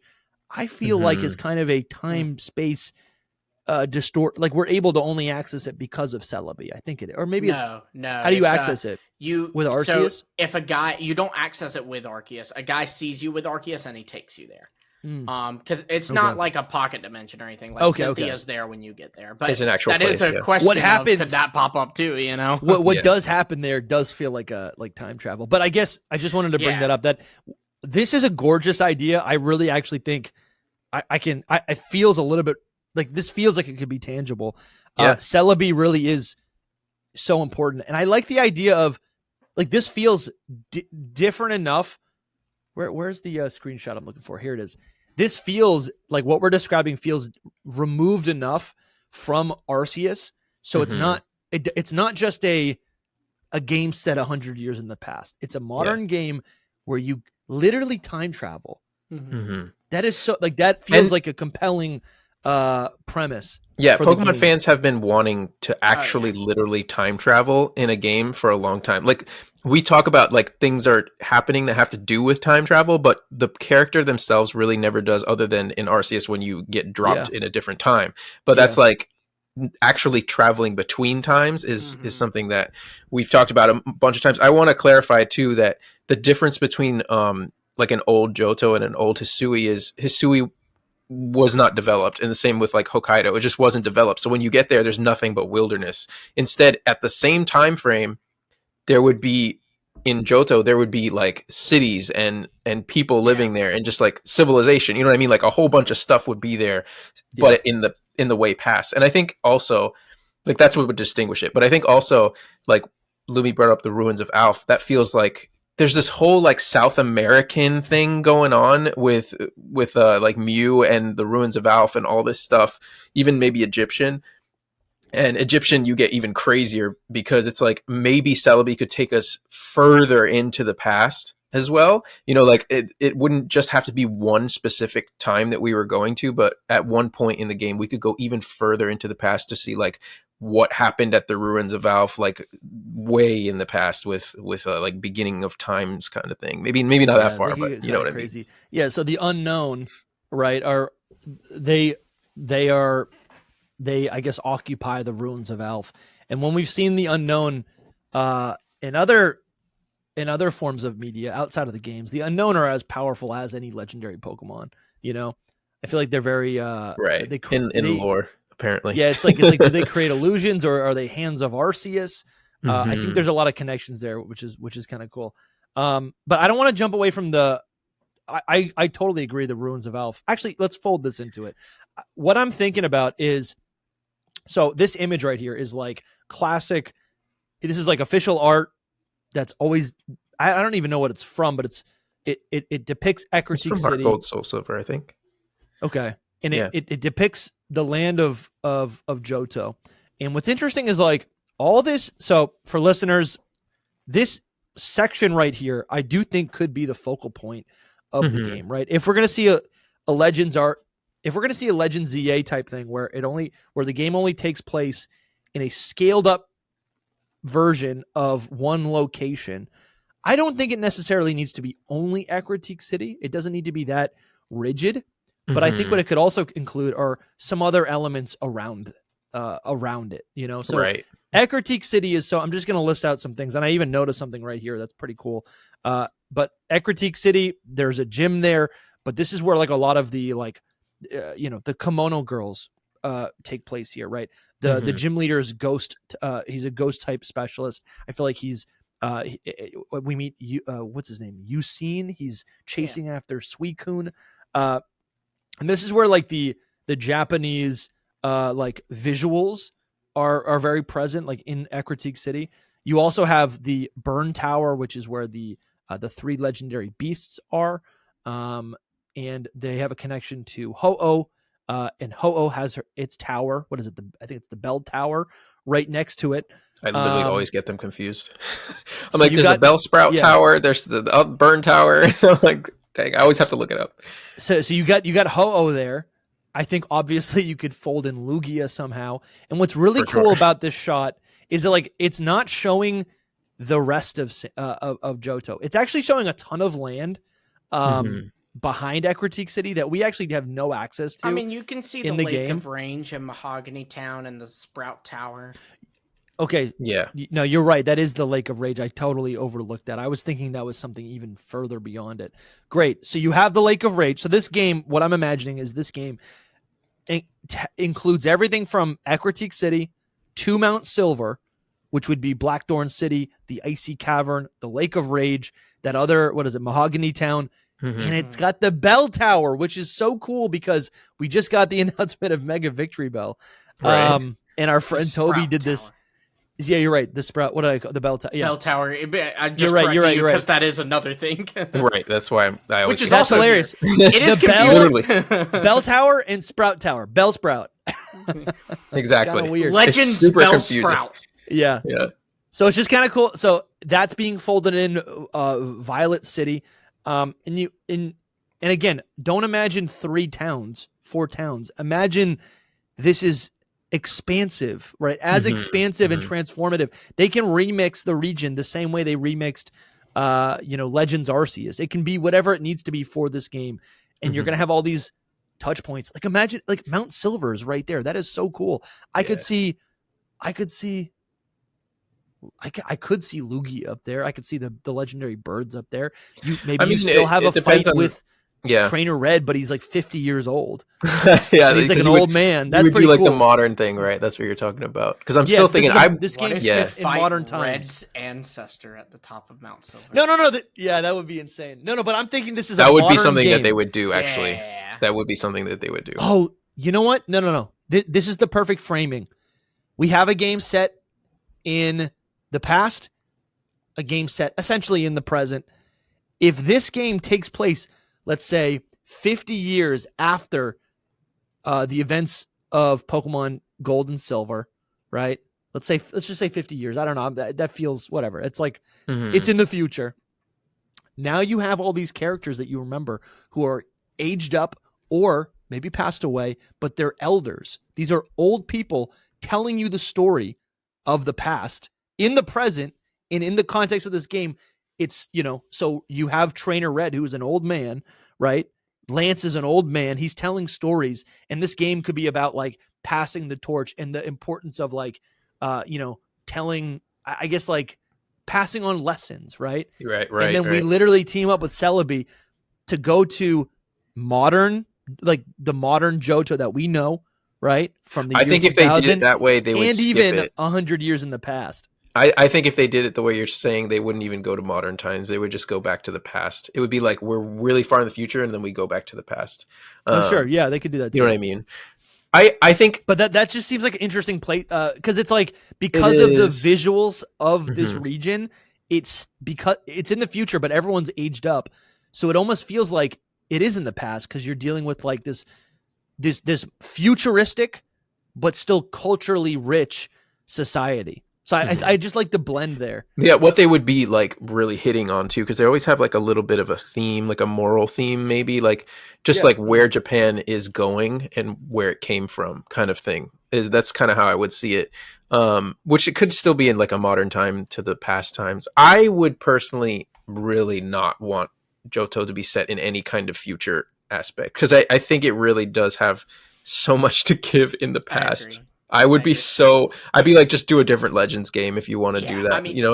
I feel like is kind of a time space distort. Like we're able to only access it because of Celebi. I think it, or maybe no. How do you access it? With Arceus? So if a guy, you don't access it with Arceus. A guy sees you with Arceus and he takes you there. Because it's not like a pocket dimension or anything. Like Cynthia's there when you get there, but it's an actual that place, is a question. What happens? Could that pop up too? You know, what does happen there does feel like time travel. But I guess I just wanted to bring that up. That this is a gorgeous idea. I really actually think it feels a little bit like this feels like it could be tangible. Celebi really is so important, and I like the idea of like this feels different enough. Where's the screenshot I'm looking for? Here it is. This feels like what we're describing feels removed enough from Arceus, so it's not just a game set 100 years in the past. It's a modern game where you literally time travel. That is so like that feels like a compelling premise. Yeah, for the Pokemon game. fans have been wanting to actually literally time travel in a game for a long time. Like, we talk about like things are happening that have to do with time travel, but the character themselves really never does, other than in Arceus when you get dropped in a different time. But that's like actually traveling between times is something that we've talked about a bunch of times. I want to clarify too that the difference between like an old Johto and an old Hisui is Hisui was not developed, and the same with like Hokkaido. It just wasn't developed. So when you get there's nothing but wilderness. Instead, at the same time frame, there would be in Johto, there would be like cities and people living there, and just like civilization. You know what I mean? Like a whole bunch of stuff would be there, but in the way past. And I think also like that's what would distinguish it. But I think also like Lumi brought up the ruins of Alf. That feels like there's this whole like South American thing going on with like Mew and the ruins of Alf and all this stuff, even maybe Egyptian. And Egyptian, you get even crazier because it's like maybe Celebi could take us further into the past as well. You know, like it wouldn't just have to be one specific time that we were going to, but at one point in the game, we could go even further into the past to see like what happened at the ruins of Alf, like way in the past with like beginning of times kind of thing. Maybe not that far, but you know what I mean? Yeah. So the unknown, right, they I guess occupy the ruins of Alf. And when we've seen the unknown in other forms of media outside of the games, the unknown are as powerful as any legendary Pokemon. You know, I feel like they're very right in lore. Apparently. Yeah, it's like do they create illusions, or are they hands of Arceus? I think there's a lot of connections there, which is kind of cool. But I don't want to jump away from I totally agree, the ruins of Alf. Actually, let's fold this into it. What I'm thinking about is, so this image right here is like classic. This is like official art that's always, I don't even know what it's from, but it depicts Ecruteak City. Gold Soul Silver, I think. Okay. And it depicts the land of Johto. And what's interesting is like all this. So for listeners, this section right here, I do think could be the focal point of the game, right? If we're going to see a Legends art, if we're going to see a Legends ZA type thing where the game only takes place in a scaled up version of one location, I don't think it necessarily needs to be only Ecruteak City. It doesn't need to be that rigid. But I think what it could also include are some other elements around it, you know? So Ecruteak City is, so I'm just going to list out some things. And I even noticed something right here that's pretty cool. But Ecruteak City, there's a gym there, but this is where like a lot of the like, the kimono girls take place here, right? The gym leader is Ghost. He's a ghost type specialist. I feel like he's, we meet, what's his name? Yusin. He's chasing after Suicune. And this is where like the Japanese like visuals are very present, like in Ecruteak City. You also have the Burn Tower, which is where the 3 legendary beasts are, and they have a connection to Ho-Oh, and Ho-Oh has its tower. What is it? I think it's the Bell Tower right next to it. I literally always get them confused. I'm like, there's a Bell Sprout Tower, there's the Burn Tower. I'm like, dang, I always have to look it up. So you got Ho-Oh there. I think obviously you could fold in Lugia somehow. And what's really cool about this shot is that like it's not showing the rest of Johto. It's actually showing a ton of land behind Ecruteak City that we actually have no access to. I mean, you can see the Lake of Range and Mahogany Town and the Sprout Tower. Okay. Yeah. No, you're right. That is the Lake of Rage. I totally overlooked that. I was thinking that was something even further beyond it. Great. So you have the Lake of Rage. So this game, what I'm imagining is this game includes everything from Ecruteak City to Mount Silver, which would be Blackthorn City, the Icy Cavern, the Lake of Rage, that other, Mahogany Town. And it's got the Bell Tower, which is so cool because we just got the announcement of Mega Victory Bell. Right. And our friend Toby did this. Yeah, you're right. The Sprout. What did I call the Bell Tower? Yeah. Bell Tower. I just you're right. Because that is another thing. Right. That's why I always. Which is also hilarious. It is confusing. Bell Tower and Sprout Tower. Bell Sprout. Exactly. Weird. Legends Bell Sprout. Yeah. Yeah. So it's just kind of cool. So that's being folded in Violet City. And again, don't imagine 3 towns 4 towns. Imagine this is expansive, right? As expansive and transformative. They can remix the region the same way they remixed Legends Arceus. It can be whatever it needs to be for this game. And you're going to have all these touch points. Like imagine like Mount Silver is right there. That is so cool. I could see Lugia up there. I could see the legendary birds up there. You still have a fight with Trainer Red, but he's like 50 years old. Yeah, he's like an old man. That's pretty cool. Like the modern thing, right? That's what you're talking about. Because I'm still thinking, this game set in modern times. Red's ancestor at the top of Mount Silver. No. That would be insane. No, but I'm thinking this is that would be something game. that they would do. Actually, that would be something that they would do. Oh, you know what? No. This is the perfect framing. We have a game set in the past, a game set essentially in the present. If this game takes place, let's say 50 years after the events of Pokemon Gold and Silver, right? Let's just say 50 years. I don't know. That feels whatever. It's like it's in the future. Now you have all these characters that you remember who are aged up or maybe passed away, but they're elders. These are old people telling you the story of the past in the present, and in the context of this game, it's, so you have Trainer Red, who is an old man, right? Lance is an old man. He's telling stories, and this game could be about like passing the torch and the importance of like, telling, I guess, like passing on lessons, right? Right. And then we literally team up with Celebi to go to modern, like the modern Johto that we know, right? From the I think if they did it that way, they would and skip even it. 100 years in the past. I think if they did it the way you're saying, they wouldn't even go to modern times. They would just go back to the past. It would be like we're really far in the future, and then we go back to the past. Sure, yeah, they could do that too. You know what I mean? I think, but that just seems like an interesting play because it's like because of the visuals of this region, it's because it's in the future, but everyone's aged up, so it almost feels like it is in the past because you're dealing with like this futuristic, but still culturally rich society. So I just like the blend there. Yeah, what they would be like really hitting on too, because they always have like a little bit of a theme, like a moral theme, maybe like just like where Japan is going and where it came from, kind of thing. That's kind of how I would see it. Which it could still be in like a modern time to the past times. I would personally really not want Johto to be set in any kind of future aspect because I think it really does have so much to give in the past. I'd be like, just do a different Legends game if you want to do that. I mean, in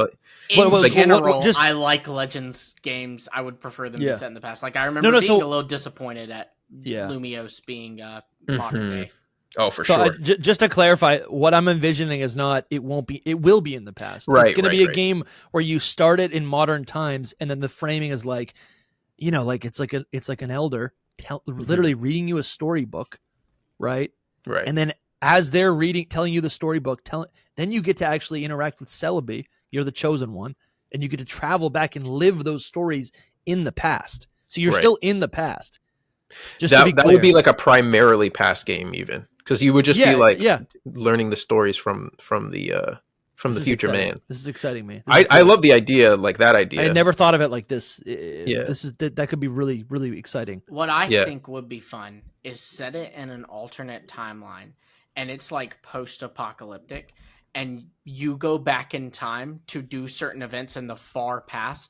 general, I like Legends games. I would prefer them to be set in the past. Like I remember being a little disappointed at Lumiose being modern day. Oh, for sure. Just to clarify, what I'm envisioning is not it will be in the past. Right, it's going to be a game where you start it in modern times, and then the framing is like, like it's like an elder literally reading you a storybook, right? Right. And then as they're telling you the storybook, then you get to actually interact with Celebi. You're the chosen one, and you get to travel back and live those stories in the past. So you're still in the past. Just to be clear. That would be like a primarily past game, even because you would just be like learning the stories from the future man. This is exciting me. I love the idea, like that idea. I never thought of it like this. That could be really, really exciting. What I think would be fun is set it in an alternate timeline. And it's like post-apocalyptic, and you go back in time to do certain events in the far past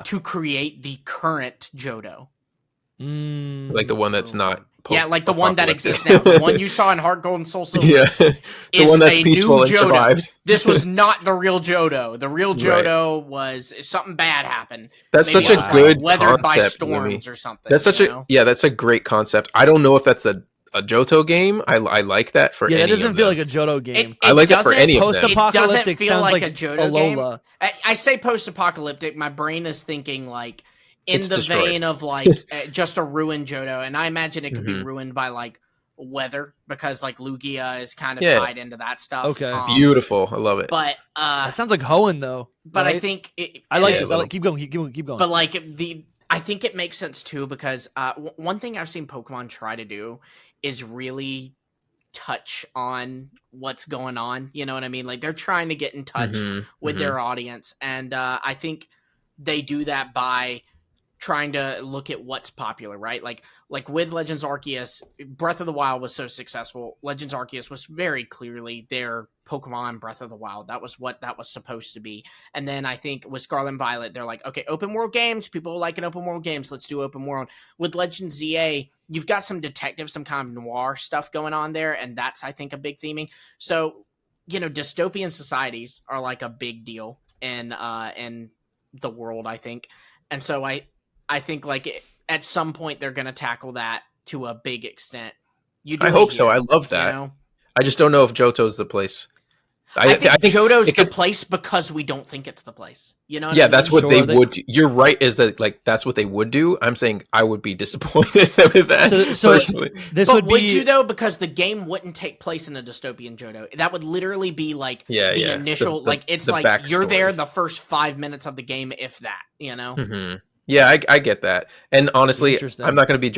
to create the current Johto. Like the one that's not like the one that exists now. The one you saw in Heart Gold and Soul Silver. The one that's peaceful and survived. This was not the real Johto. The real Johto was something bad happened. That's such a good weathered concept, by storms or something. That's that's a great concept. I don't know if that's a Johto game. I like that for any that doesn't of feel them. like a Johto game. I like it for any of them. Post-apocalyptic It doesn't feel like a Johto Alola. game. I say post-apocalyptic. My brain is thinking like in the vein of like just a ruined Johto, and I imagine it could be ruined by like weather because like Lugia is kind of tied into that stuff. Okay, beautiful. I love it. But that sounds like Hoenn though. But right? I think I like this. Keep going. But like I think it makes sense too because one thing I've seen Pokemon try to do is really touch on what's going on. You know what I mean? Like they're trying to get in touch with their audience. And I think they do that by trying to look at what's popular, right? Like with Legends Arceus, Breath of the Wild was so successful. Legends Arceus was very clearly their Pokemon Breath of the Wild. That was what that was supposed to be. And then I think with Scarlet and Violet, they're like, okay, open world games. People like an open world games. Let's do open world. With Legends ZA, you've got some detective, some kind of noir stuff going on there, and that's, I think, a big theming. So, dystopian societies are like a big deal in the world, I think. And so I think like at some point they're going to tackle that to a big extent. I hope so. I love that. I just don't know if Johto's the place. I think Johto's the place because we don't think it's the place. You know? Yeah, that's what they would do. You're right. Is that like that's what they would do? I'm saying I would be disappointed with that. So this would you though? Because the game wouldn't take place in a dystopian Johto. That would literally be like the initial. It's like backstory. You're there the first 5 minutes of the game, if that. Mm-hmm. Yeah, I get that. And honestly, I'm not going to be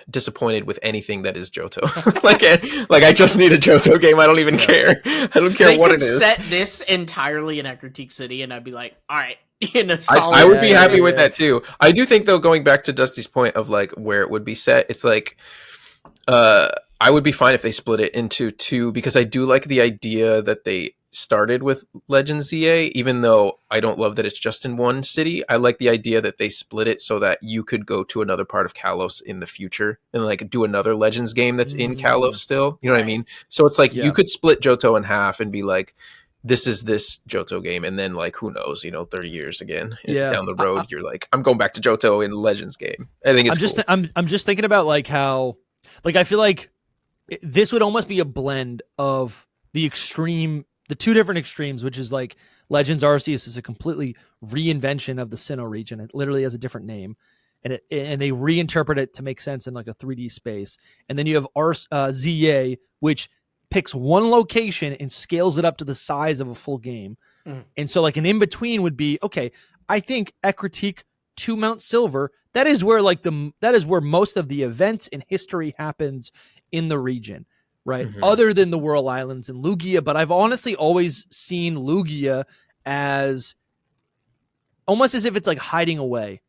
disappointed with anything that is Johto. like I just need a Johto game. I don't even care. I don't care what it is. Set this entirely in a critique city, and I'd be like, all right, I would be happy with that too. I do think though, going back to Dusty's point of like where it would be set, it's like I would be fine if they split it into two, because I do like the idea that they started with Legends ZA, even though I don't love that it's just in one city. I like the idea that they split it so that you could go to another part of Kalos in the future and like do another Legends game that's in Kalos still. You know what I mean? So it's like you could split Johto in half and be like, this is this Johto game, and then like who knows, 30 years again down the road, you're like, I'm going back to Johto in Legends game. I think it's cool. I'm just thinking about like how, like I feel like this would almost be a blend of the two different extremes, which is like Legends Arceus is a completely reinvention of the Sinnoh region. It literally has a different name, and they reinterpret it to make sense in like a 3D space. And then you have ZA, which picks one location and scales it up to the size of a full game. And so like an in between would be, okay, I think Ekritik to Mount Silver, that is where most of the events and history happens in the region. Right. Other than the Whirl Islands and Lugia. But I've honestly always seen Lugia as almost as if it's like hiding away.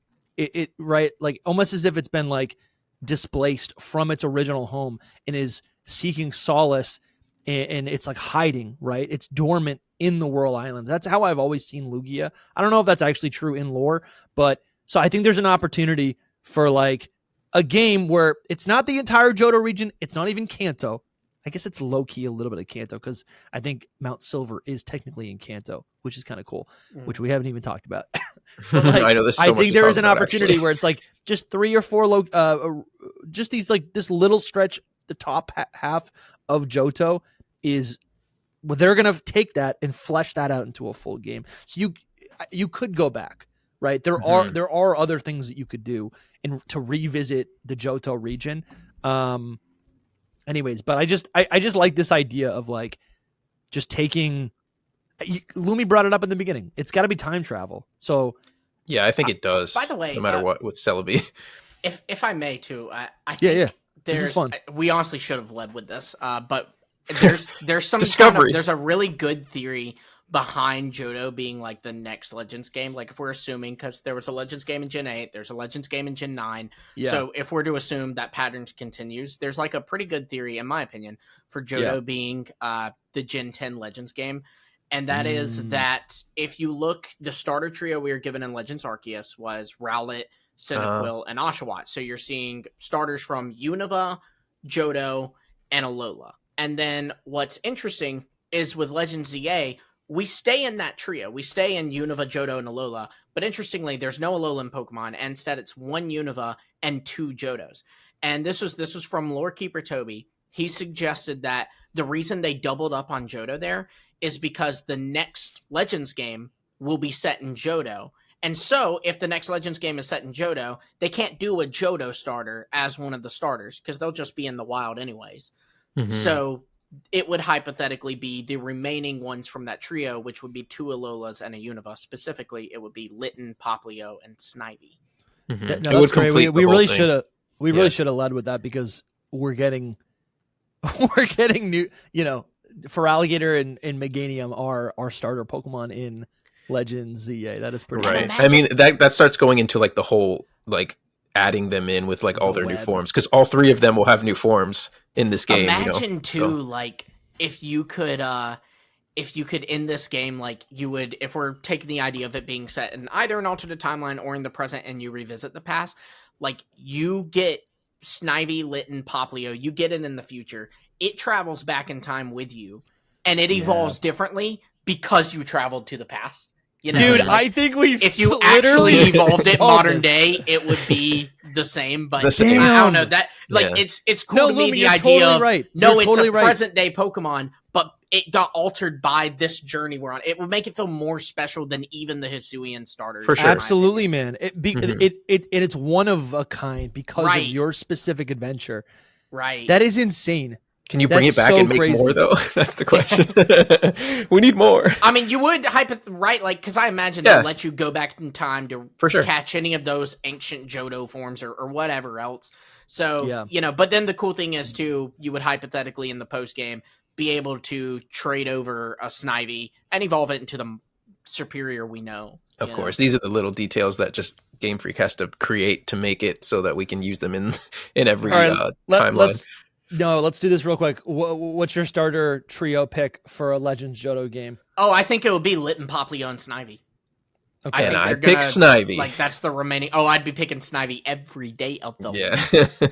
Right. Like almost as if it's been like displaced from its original home and is seeking solace, and it's like hiding. Right. It's dormant in the Whirl Islands. That's how I've always seen Lugia. I don't know if that's actually true in lore, but so I think there's an opportunity for like a game where it's not the entire Johto region. It's not even Kanto. I guess it's low-key a little bit of Kanto, because I think Mount Silver is technically in Kanto, which is kind of cool, which we haven't even talked about. But like, I know there's so I much think to there talk is an about, opportunity actually. where it's like just 3 or 4 just these like this little stretch, the top half of Johto is, well, they're going to take that and flesh that out into a full game. So you could go back, right? There are other things that you could do and to revisit the Johto region. Anyways, but I just like this idea of like just taking. Lumi brought it up in the beginning. It's got to be time travel. So yeah, I think it does. By the way, no matter what with Celebi. If I may too, I think this is fun. We honestly should have led with this, but there's some discovery. There's a really good theory behind Johto being like the next Legends game. Like if we're assuming, because there was a Legends game in Gen 8, there's a Legends game in Gen 9. Yeah. So if we're to assume that pattern continues, there's like a pretty good theory, in my opinion, for Johto being the Gen 10 Legends game. And that is that if you look, the starter trio we were given in Legends Arceus was Rowlet, Cyndaquil, and Oshawott. So you're seeing starters from Unova, Johto, and Alola. And then what's interesting is with Legends ZA, we stay in that trio. We stay in Unova, Johto, and Alola. But interestingly, there's no Alola in Pokemon, and instead it's 1 Unova and 2 Johtos. And this was from Lorekeeper Toby. He suggested that the reason they doubled up on Johto there is because the next Legends game will be set in Johto. And so, if the next Legends game is set in Johto, they can't do a Johto starter as one of the starters, because they'll just be in the wild anyways. So it would hypothetically be the remaining ones from that trio, which would be 2 Alolas and a Unova. Specifically, it would be Litten, Poplio, and Snivy. That's great. We really should have. We really should have led with that, because we're getting new. For Alligator and Meganium are our starter Pokemon in Legends ZA. That is pretty Right. cool. I mean, that starts going into like the whole like adding them in with like all their new forms, because all 3 of them will have new forms in this game. Imagine too, So. like if you could in this game, like you would, if we're taking the idea of it being set in either an alternate timeline or in the present and you revisit the past, like you get Snivy, Litten, Poplio, you get it in the future. It travels back in time with you and it evolves differently because you traveled to the past. You know, Dude, like, I think if you actually evolved it modern day, it would be the same. But I don't know that. Like it's cool to me the idea totally of right. no, You're it's totally a right. present day Pokemon, but it got altered by this journey we're on. It would make it feel more special than even the Hisuian starters. For sure. Absolutely, man. It's one of a kind because of your specific adventure. Right. That is insane. Can you bring it back and make more though? That's the question. We need more. I mean, you would right, like because I imagine they'll let you go back in time to catch any of those ancient Johto forms or whatever else. So but then the cool thing is too, you would hypothetically in the post game be able to trade over a Snivy and evolve it into the superior we know. Of course, these are the little details that just Game Freak has to create to make it so that we can use them in every timeline. Let's do this real quick. What's your starter trio pick for a Legends Johto game? Oh, I think it would be Litten, Poplio, and Snivy. Okay. And I pick Snivy. Like that's the remaining. Oh, I'd be picking Snivy every day of the week.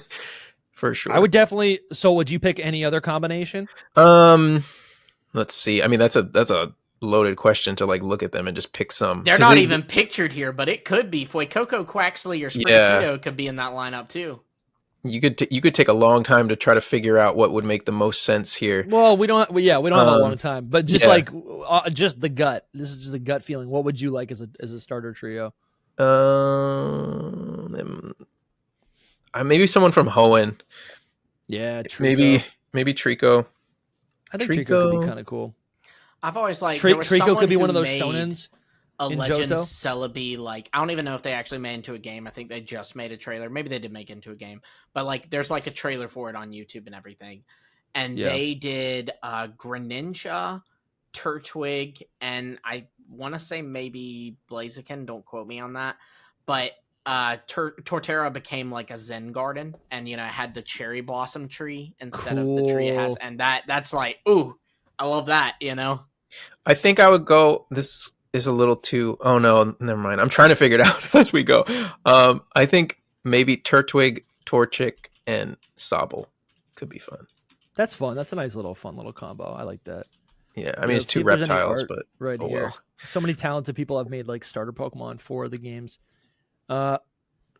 For sure. I would definitely. So, would you pick any other combination? Let's see. I mean, that's a loaded question to like look at them and just pick some. They're not even pictured here, but it could be. Fuecoco, Quaxley, or Sprigatito could be in that lineup too. You could take a long time to try to figure out what would make the most sense here. Well, we don't have a long time, but just just the gut. This is just the gut feeling. What would you like as a starter trio? Maybe someone from Hoenn. Yeah, Trico. Maybe Trico. I think Trico could be kind of cool. I've always liked Trico could be one of those shonens. A Legend Celebi, like I don't even know if they actually made into a game. I think they just made a trailer. Maybe they did make it into a game, but like there's like a trailer for it on YouTube and everything. And they did Greninja, Turtwig, and I want to say maybe Blaziken. Don't quote me on that, but Torterra became like a Zen garden, and it had the cherry blossom tree instead of the tree it has, and that's like, ooh, I love that. I think I would go. This is a little too. Oh no, never mind. I'm trying to figure it out as we go. I think maybe Turtwig, Torchic, and Sobble could be fun. That's fun. That's a nice fun little combo. I like that. Yeah, I mean it's 2 reptiles, but here. Well. So many talented people have made like starter Pokemon for the games. I'm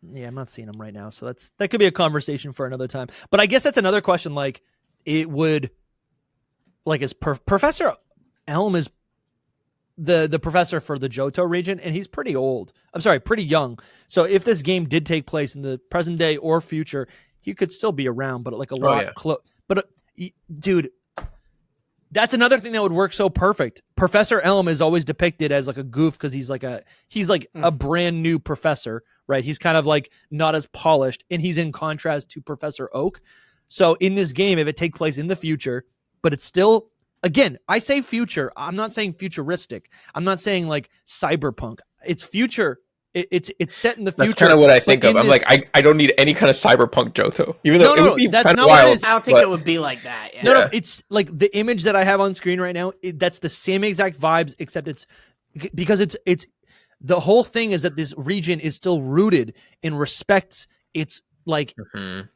not seeing them right now, so that could be a conversation for another time. But I guess that's another question. Like, it would, like, is Professor Elm is the professor for the Johto region, and he's pretty old. I'm sorry, pretty young. So if this game did take place in the present day or future, he could still be around, but like a lot close. But dude, that's another thing that would work so perfect. Professor Elm is always depicted as like a goof because he's like a brand new professor, right? He's kind of like not as polished, and he's in contrast to Professor Oak. So in this game, if it takes place in the future, but it's still, again, I say future. I'm not saying futuristic. I'm not saying like cyberpunk. It's future. It's set in the future. That's kind of what I think of. I'm like, I don't need any kind of cyberpunk Johto, even though it would be that's kind of not wild. What it is. I don't think it would be like that. Yeah. No, it's like the image that I have on screen right now. That's the same exact vibes, except it's because it's the whole thing is that this region is still rooted in respects its like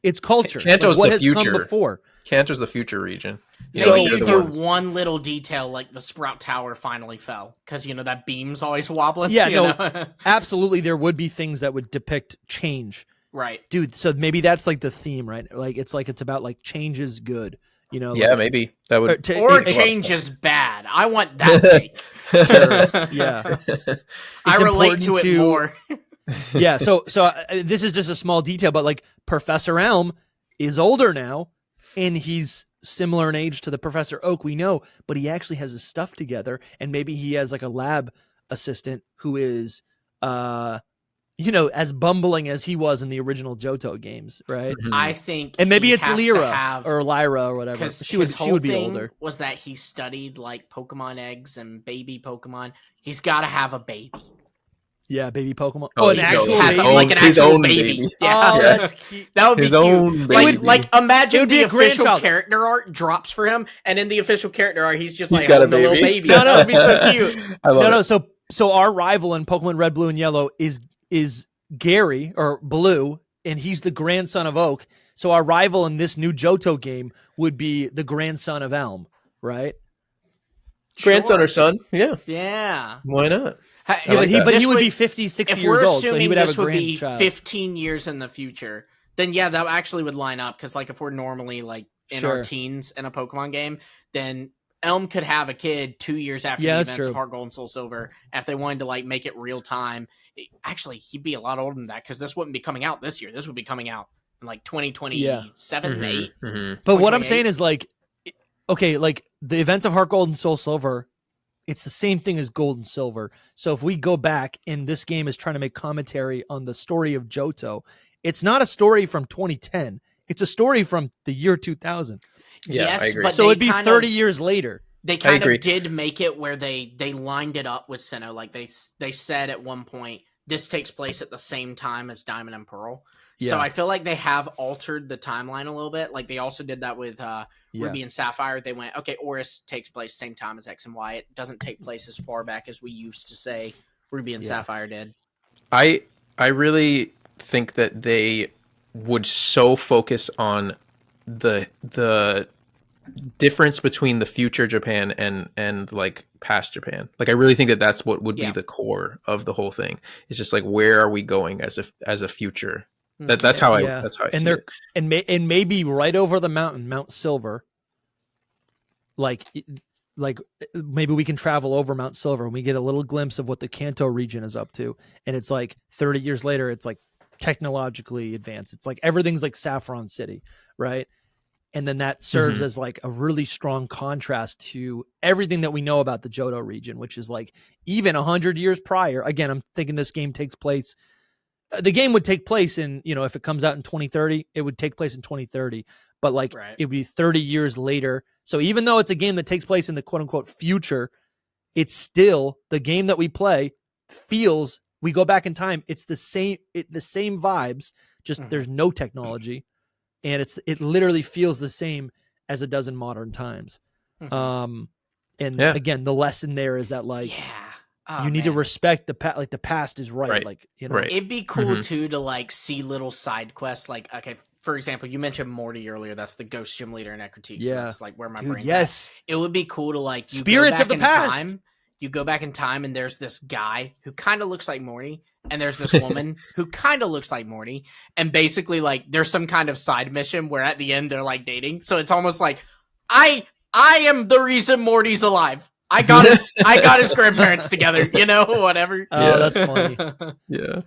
its culture, Kanto's what the has future. come before. Kanto's the future region. Maybe you do one little detail like the Sprout Tower finally fell because that beam's always wobbling. Yeah, absolutely. There would be things that would depict change, right, dude? So maybe that's like the theme, right? Like it's about like change is good, Yeah, like, maybe that would. Or change is bad. I want that take. Sure. Yeah, I relate to it more. Yeah. So this is just a small detail, but like Professor Elm is older now, and he's similar in age to the Professor Oak we know, but he actually has his stuff together, and maybe he has like a lab assistant who is as bumbling as he was in the original Johto games, right? Mhm. I think, And maybe he it's has to Lyra have, or Lyra or whatever. because She would be older. Was that he studied like Pokemon eggs and baby Pokemon? He's got to have a baby. Yeah, baby Pokemon. Oh, An his actual own- has baby. like an his actual own baby. baby. Yeah, Oh, that's cute. that would be His cute. own Like, baby. It imagine would be the a official grandchild. character art drops for him, and in the official character art, he's just He's like got a holding a little baby. baby. That would be so cute. I love No. it. So our rival in Pokemon Red, Blue, and Yellow is Gary or Blue, and he's the grandson of Oak. So our rival in this new Johto game would be the grandson of Elm, right? Grandson Sure. or son? Yeah. Yeah. Why not? Yeah, like that. but he This would be 50, 60 if years we're old, so assuming he would have this a would be grandchild. 15 years in the future, then yeah, that actually would line up. Because like if we're normally like in our Sure. teens in a Pokemon game, then Elm could have a kid 2 years after Yeah, the that's events true. of Heart Gold and Soul Silver. If they wanted to like make it real time, actually he'd be a lot older than that, because this wouldn't be coming out this year. This would be coming out in like 2027, Mhm, 8. mhm. But what I'm 2028. saying is like, okay, like the events of Heart Gold and Soul Silver, it's the same thing as Gold and Silver. So if we go back and this game is trying to make commentary on the story of Johto, it's not a story from 2010. It's a story from the year 2000. Yeah, Yes, I agree. but So they it'd be kind 30 of- years later. They kind agree. of did make it where they lined it up with Sinnoh. Like they said at one point, this takes place at the same time as Diamond and Pearl. Yeah. So I feel like they have altered the timeline a little bit. Like they also did that with Ruby and Sapphire. They went, okay, Oris takes place same time as X and Y. It doesn't take place as far back as we used to say Ruby and Sapphire did. I really think that they would so focus on the difference between the future Japan and like past Japan. Like I really think that that's what would be the core of the whole thing. It's just like, where are we going as a future? That's how I see it. And maybe right over the mountain, Mount Silver. Like maybe we can travel over Mount Silver and we get a little glimpse of what the Kanto region is up to. And it's like 30 years later, it's like technologically advanced. It's like everything's like Saffron City, right? And then that serves as like a really strong contrast to everything that we know about the Johto region, which is like even 100 years prior. Again, I'm thinking this game takes place. The game would take place in, if it comes out in 2030, it would take place in 2030. But like it would be 30 years later. So even though it's a game that takes place in the quote unquote future, it's still the game that we play feels, we go back in time. It's the same vibes, just there's no technology. And it literally feels the same as it does in modern times. And again, the lesson there is that like, you need to respect the past. Like the past is right. Like, it'd be cool too to like see little side quests. Like, okay, for example, you mentioned Morty earlier. That's the ghost gym leader in Ecruteak. So that's like where my brain's at. It would be cool to like spirits of the past. You go back in time and there's this guy who kind of looks like Morty, and there's this woman who kind of looks like Morty, and basically like there's some kind of side mission where at the end they're like dating. So it's almost like I am the reason Morty's alive. I got his grandparents together, whatever. Oh, that's funny. Yeah.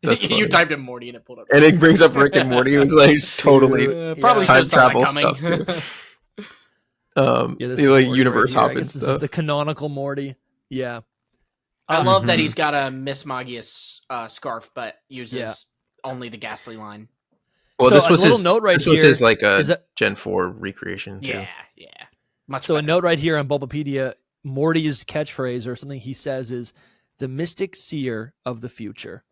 You typed in Morty and it pulled up. And it brings up Rick and Morty. It was like totally probably time should have travel saw that coming. stuff. This is like universe right hopping This is stuff. the canonical Morty. Yeah. I love that he's got a Miss Magius scarf, but uses only the Ghastly line. Well, So this a was little his note right This was here his like is that- Gen 4 recreation. Too. Yeah. Much So better. a note right here on Bulbapedia, Morty's catchphrase or something he says is the mystic seer of the future.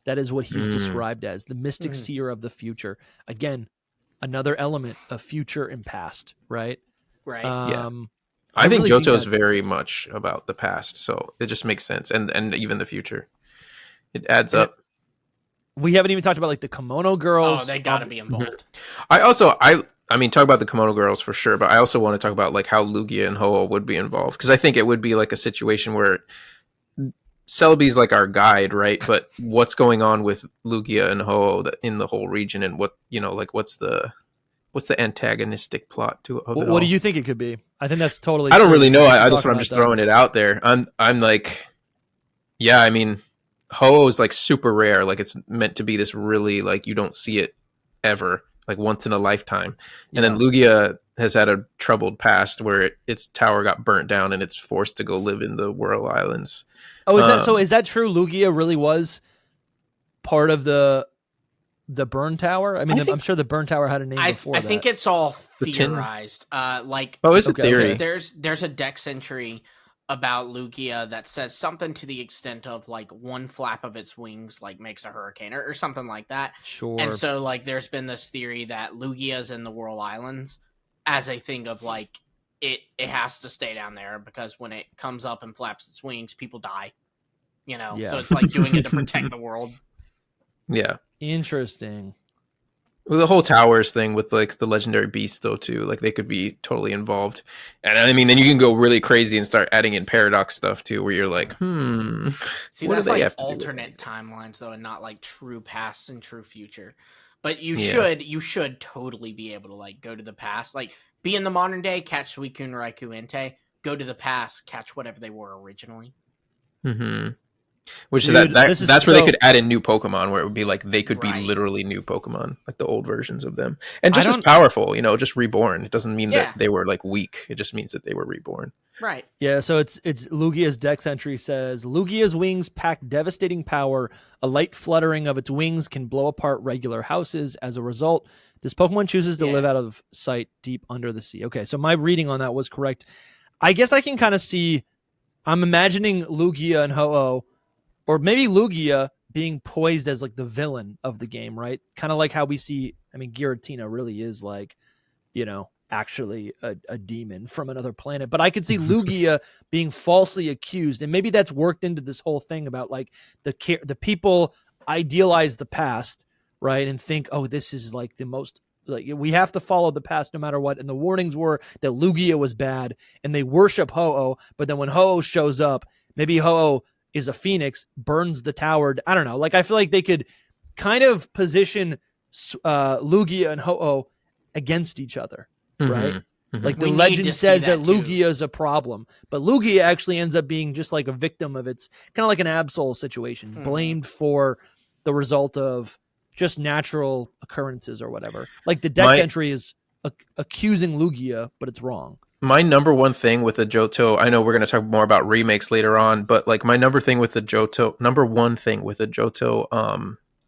That is what he's described as, the mystic seer of the future. Again, another element of future and past, right? Right. I think really Johto is that- very much about the past, so it just makes sense, and even the future. It adds up. We haven't even talked about like the kimono girls. Oh, they got to be involved. I mean, talk about the kimono girls for sure, but I also want to talk about like how Lugia and Ho-Oh would be involved, because I think it would be like a situation where Celebi's like our guide, right? But what's going on with Lugia and Ho-Oh in the whole region, and what like what's the antagonistic plot to it? What do you think it could be? I think that's totally. I don't really know. I'm Talk just about that. throwing it out there. I'm like, yeah. I mean, Ho-Oh is like super rare. Like it's meant to be this really like you don't see it ever, like once in a lifetime. And then Lugia has had a troubled past where its tower got burnt down and it's forced to go live in the Whirl Islands. Oh, is that so? Is that true? Lugia really was part of the burn tower? I mean, think- I'm sure the burn tower had a name before I that. think it's all The tin- theorized. Like, Oh, is it Okay, theory? okay. there's a dex entry about Lugia that says something to the extent of like one flap of its wings like makes a hurricane or something like that. Sure. And so like there's been this theory that Lugia's in the Whirl Islands as a thing of like it has to stay down there because when it comes up and flaps its wings, people die. You know, Yeah. so it's like doing it to protect the world. Yeah. Interesting. Well, the whole towers thing with like the legendary beasts though too, like they could be totally involved. And I mean, then you can go really crazy and start adding in paradox stuff too, where you're like, See, what do that's they like have to do with alternate it? timelines though, and not like true past and true future. But you Yeah. should totally be able to like go to the past, like be in the modern day, catch Suicune, Raikou, Entei, go to the past, catch whatever they were originally. Mm-hmm. Which Dude, that's where they could add in new Pokemon, where it would be like they could be Right. literally new Pokemon, like the old versions of them, and I just as don't- powerful. You know, just reborn. It doesn't mean Yeah. that they were like weak. It just means that they were reborn. Right. Yeah, so it's Lugia's dex entry says Lugia's wings pack devastating power. A light fluttering of its wings can blow apart regular houses. As a result, this Pokemon chooses to Yeah. live out of sight deep under the sea. Okay, so my reading on that was correct. I guess I can kind of see. I'm imagining Lugia and Ho-Oh, or maybe Lugia being poised as like the villain of the game, right? Kind of like how we see. I mean, Giratina really is like, you know, actually a demon from another planet. But I could see Lugia being falsely accused, and maybe that's worked into this whole thing about like the people idealize the past, right, and think, oh, this is like the most. Like we have to follow the past no matter what. And the warnings were that Lugia was bad, and they worship Ho-Oh. But then when Ho-Oh shows up, maybe Ho-Oh is a phoenix, burns the tower. I don't know. Like I feel like they could kind of position Lugia and Ho-Oh against each other, right? Mhm. Like the We need legend to see says that that too. Lugia is a problem, but Lugia actually ends up being just like a victim of its kind of like an Absol situation, Mhm. blamed for the result of just natural occurrences or whatever. Like the dex entry is accusing Lugia, but it's wrong. My number one thing with the Johto, I know we're going to talk more about remakes later on, but like my number one thing with the Johto,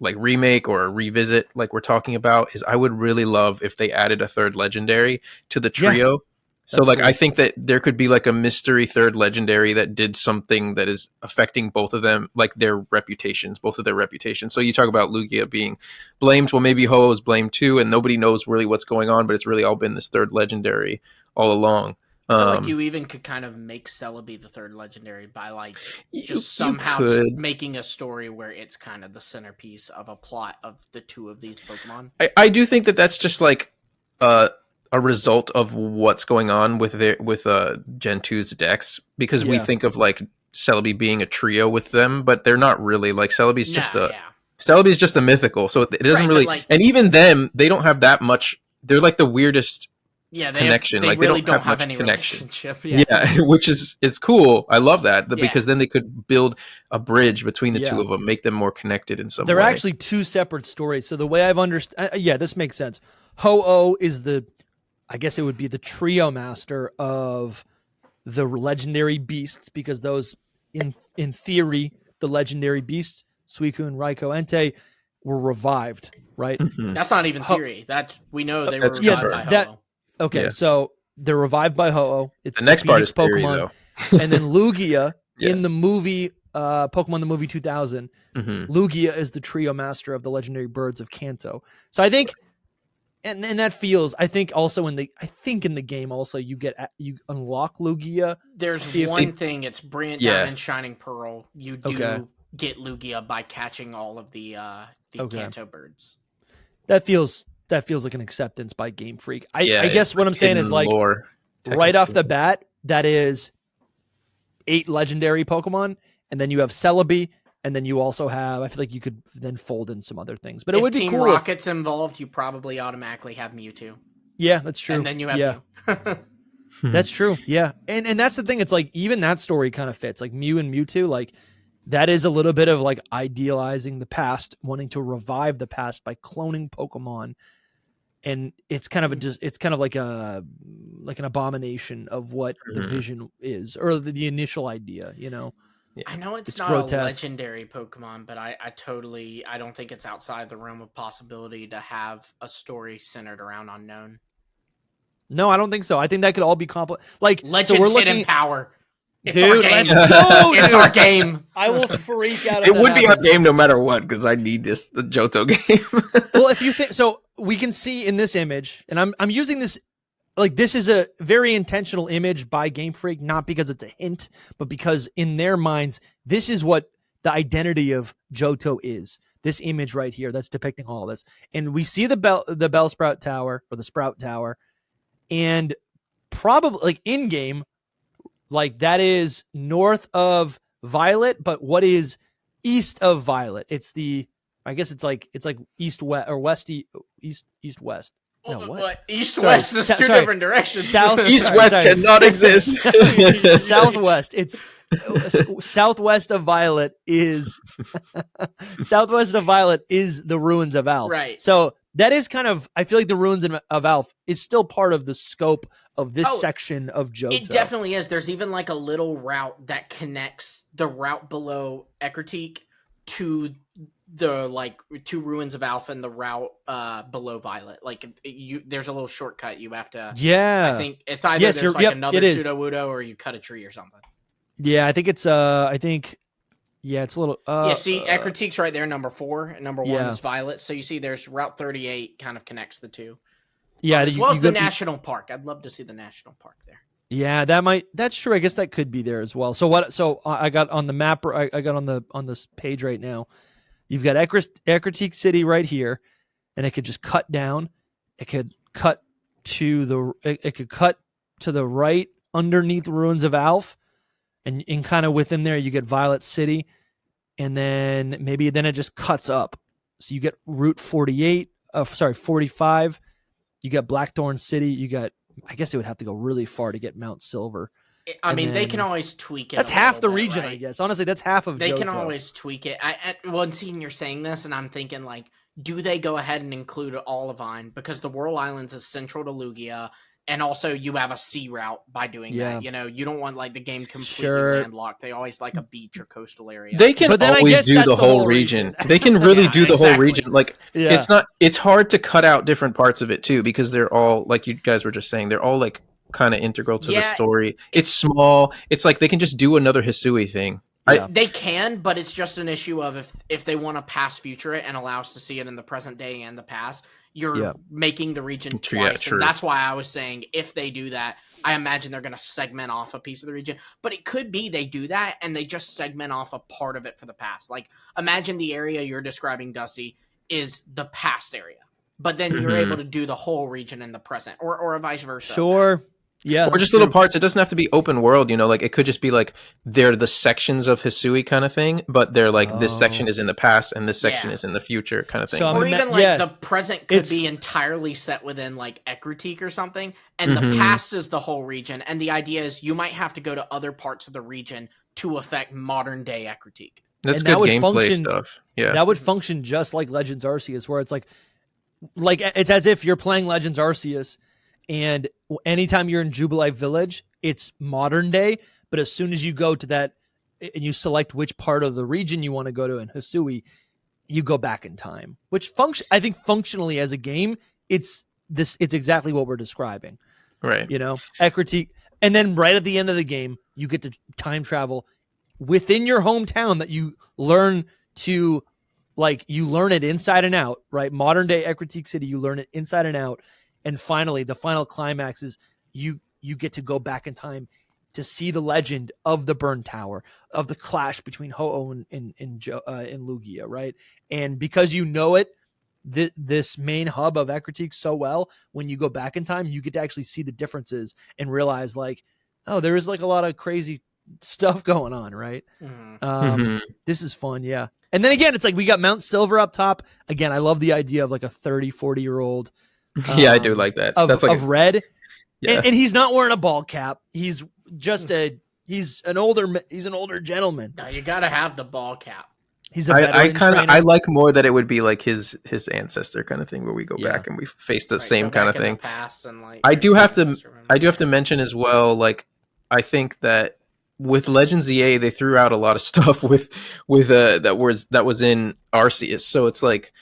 like remake or revisit, like we're talking about, is I would really love if they added a third legendary to the trio. So that's like cool. I think that there could be like a mystery third legendary that did something that is affecting both of them, like both of their reputations. So you talk about Lugia being blamed, well maybe Ho is blamed too, and nobody knows really what's going on, but it's really all been this third legendary all along. I feel like you even could kind of make Celebi the third legendary by like just somehow making a story where it's kind of the centerpiece of a plot of the two of these Pokemon. I do think that that's just like a result of what's going on with Gen 2's decks, because we think of like Celebi being a trio with them, but they're not really. Like Celebi's just a mythical, so it doesn't really. Like, and even them, they don't have that much. They're like the weirdest connection. They like really they don't have much any connection. relationship. Yeah, which is cool. I love that because then they could build a bridge between the two of them, make them more connected in some way. They're actually two separate stories. So the way I've understood, this makes sense. Ho-Oh is I guess it would be the trio master of the legendary beasts, because those, in theory, the legendary beasts, Suicune, Raikou, Entei, were revived, right? Mhm. That's not even theory. We know they were That's revived by Ho-Oh. Okay, so they're revived by Ho-Oh. It's the next part is theory, Pokemon, though. and then Lugia in the movie Pokemon the movie 2000. Lugia is the trio master of the legendary birds of Kanto. So I think, and that feels. I think also in the game also you unlock Lugia. There's one thing. It's Brilliant Diamond, Shining Pearl. You do get Lugia by catching all of the Kanto birds. That feels like an acceptance by Game Freak. I guess what I'm saying is like lore, right off the bat, that is 8 legendary Pokemon, and then you have Celebi, and then you also have. I feel like you could then fold in some other things, but it would be Team cool. Rocket's involved, you probably automatically have Mewtwo. Yeah, that's true. And then you have Mew. That's true. Yeah, and that's the thing. It's like even that story kind of fits. Like Mew and Mewtwo, like that is a little bit of like idealizing the past, wanting to revive the past by cloning Pokemon. And it's kind of it's kind of like an abomination of what the vision is, or the initial idea, you know? I know it's not grotesque. a legendary Pokemon, but I don't think it's outside the realm of possibility to have a story centered around unknown. No, I don't think so. I think that could all be like Legends so we're hidden looking. power. It's Dude, our game. let's go, It's dude. our game. I will freak out. It would be our game no matter what, because I need the Johto game. Well, if you think so, we can see in this image, and I'm using this like this is a very intentional image by Game Freak, not because it's a hint, but because in their minds, this is what the identity of Johto is. This image right here that's depicting all of this, and we see the Bellsprout Tower or the Sprout Tower, and probably like in game. Like that is north of Violet, but what is east of Violet? It's I guess it's like east west or east west. No, what? East west is two different directions. East west cannot exist. Southwest. It's southwest of Violet is southwest of Violet is the ruins of Alph. Right. So that is kind of, I feel like the ruins of Alph is still part of the scope of this section of Johto. It definitely is. There's even like a little route that connects the route below Ekritique to the two ruins of Alpha and the route below Violet. Like there's a little shortcut you have to. Yeah, I think it's either there's another Pseudo-Wudo or you cut a tree or something. Yeah, I think it's it's a little. See, Ekritique's right there, number 4, and number 1 is Violet. So you see, there's Route 38 kind of connects the two. Yeah, as well as the national park. I'd love to see the national park there. Yeah, that's true. I guess that could be there as well. So I got on the map. I got on this page right now. You've got Ekritique City right here, and it could just cut down. It could cut to the right underneath the ruins of Alph, and kind of within there you get Violet City, and then it just cuts up. So you get Route 45. You got Blackthorn City. You got, I guess it would have to go really far to get Mount Silver. I mean, they can always tweak it. That's half the region, right? I guess. Honestly, that's half of They Johto. can always tweak it. Seeing you're saying this, and I'm thinking, like, do they go ahead and include Olivine? Because the Whirl Islands is central to Lugia, and also you have a sea route by doing that. You know, you don't want, like, the game completely landlocked. They always like a beach or coastal area. They can always do the whole region. They can really do the whole region. Like, it's hard to cut out different parts of it, too, because they're all, like you guys were just saying, they're all, like, kind of integral to the story. It's small. It's like they can just do another Hisui thing. They can, but it's just an issue of if they want to past future it and allow us to see it in the present day and the past, you're making the region twice. And that's why I was saying if they do that, I imagine they're going to segment off a piece of the region. But it could be they do that and they just segment off a part of it for the past. Like, imagine the area you're describing, Dusty, is the past area. But then you're able to do the whole region in the present, or vice versa. Sure. Yeah, or just little parts. It doesn't have to be open world, you know, like it could just be like they're the sections of Hisui kind of thing, but they're like this section is in the past and this section is in the future kind of thing. So, or even like the present could be entirely set within like Ekritique or something, and the past is the whole region. And the idea is you might have to go to other parts of the region to affect modern day Ekritique. That's good gameplay stuff. Yeah, that would function just like Legends Arceus, where it's like it's as if you're playing Legends Arceus. And anytime you're in Jubilife Village, it's modern day. But as soon as you go to that and you select which part of the region you want to go to in Hisui, you go back in time. Which I think functionally as a game, it's exactly what we're describing. Right. You know, Ekritique. And then right at the end of the game, you get to time travel within your hometown that you learn to, like, you learn it inside and out, right? Modern day Ekritique City, you learn it inside and out. And finally, the final climax is you get to go back in time to see the legend of the Burn Tower, of the clash between Ho-Oh and Lugia, right? And because you know it, this main hub of Ekritique so well, when you go back in time, you get to actually see the differences and realize, like, oh, there is like a lot of crazy stuff going on, right? This is fun, yeah. And then again, it's like we got Mount Silver up top. Again, I love the idea of like a 30, 40-year-old. Yeah, I do like that. That's like red. Yeah. And he's not wearing a ball cap. He's just he's an older gentleman. No, you got to have the ball cap. He's a veteran trainer. I like more that it would be like his ancestor kind of thing, where we go back and we face the same kind of thing. Past and, like, I do have to mention as well, like, I think that with Legends EA, they threw out a lot of stuff with that was in Arceus. So it's like,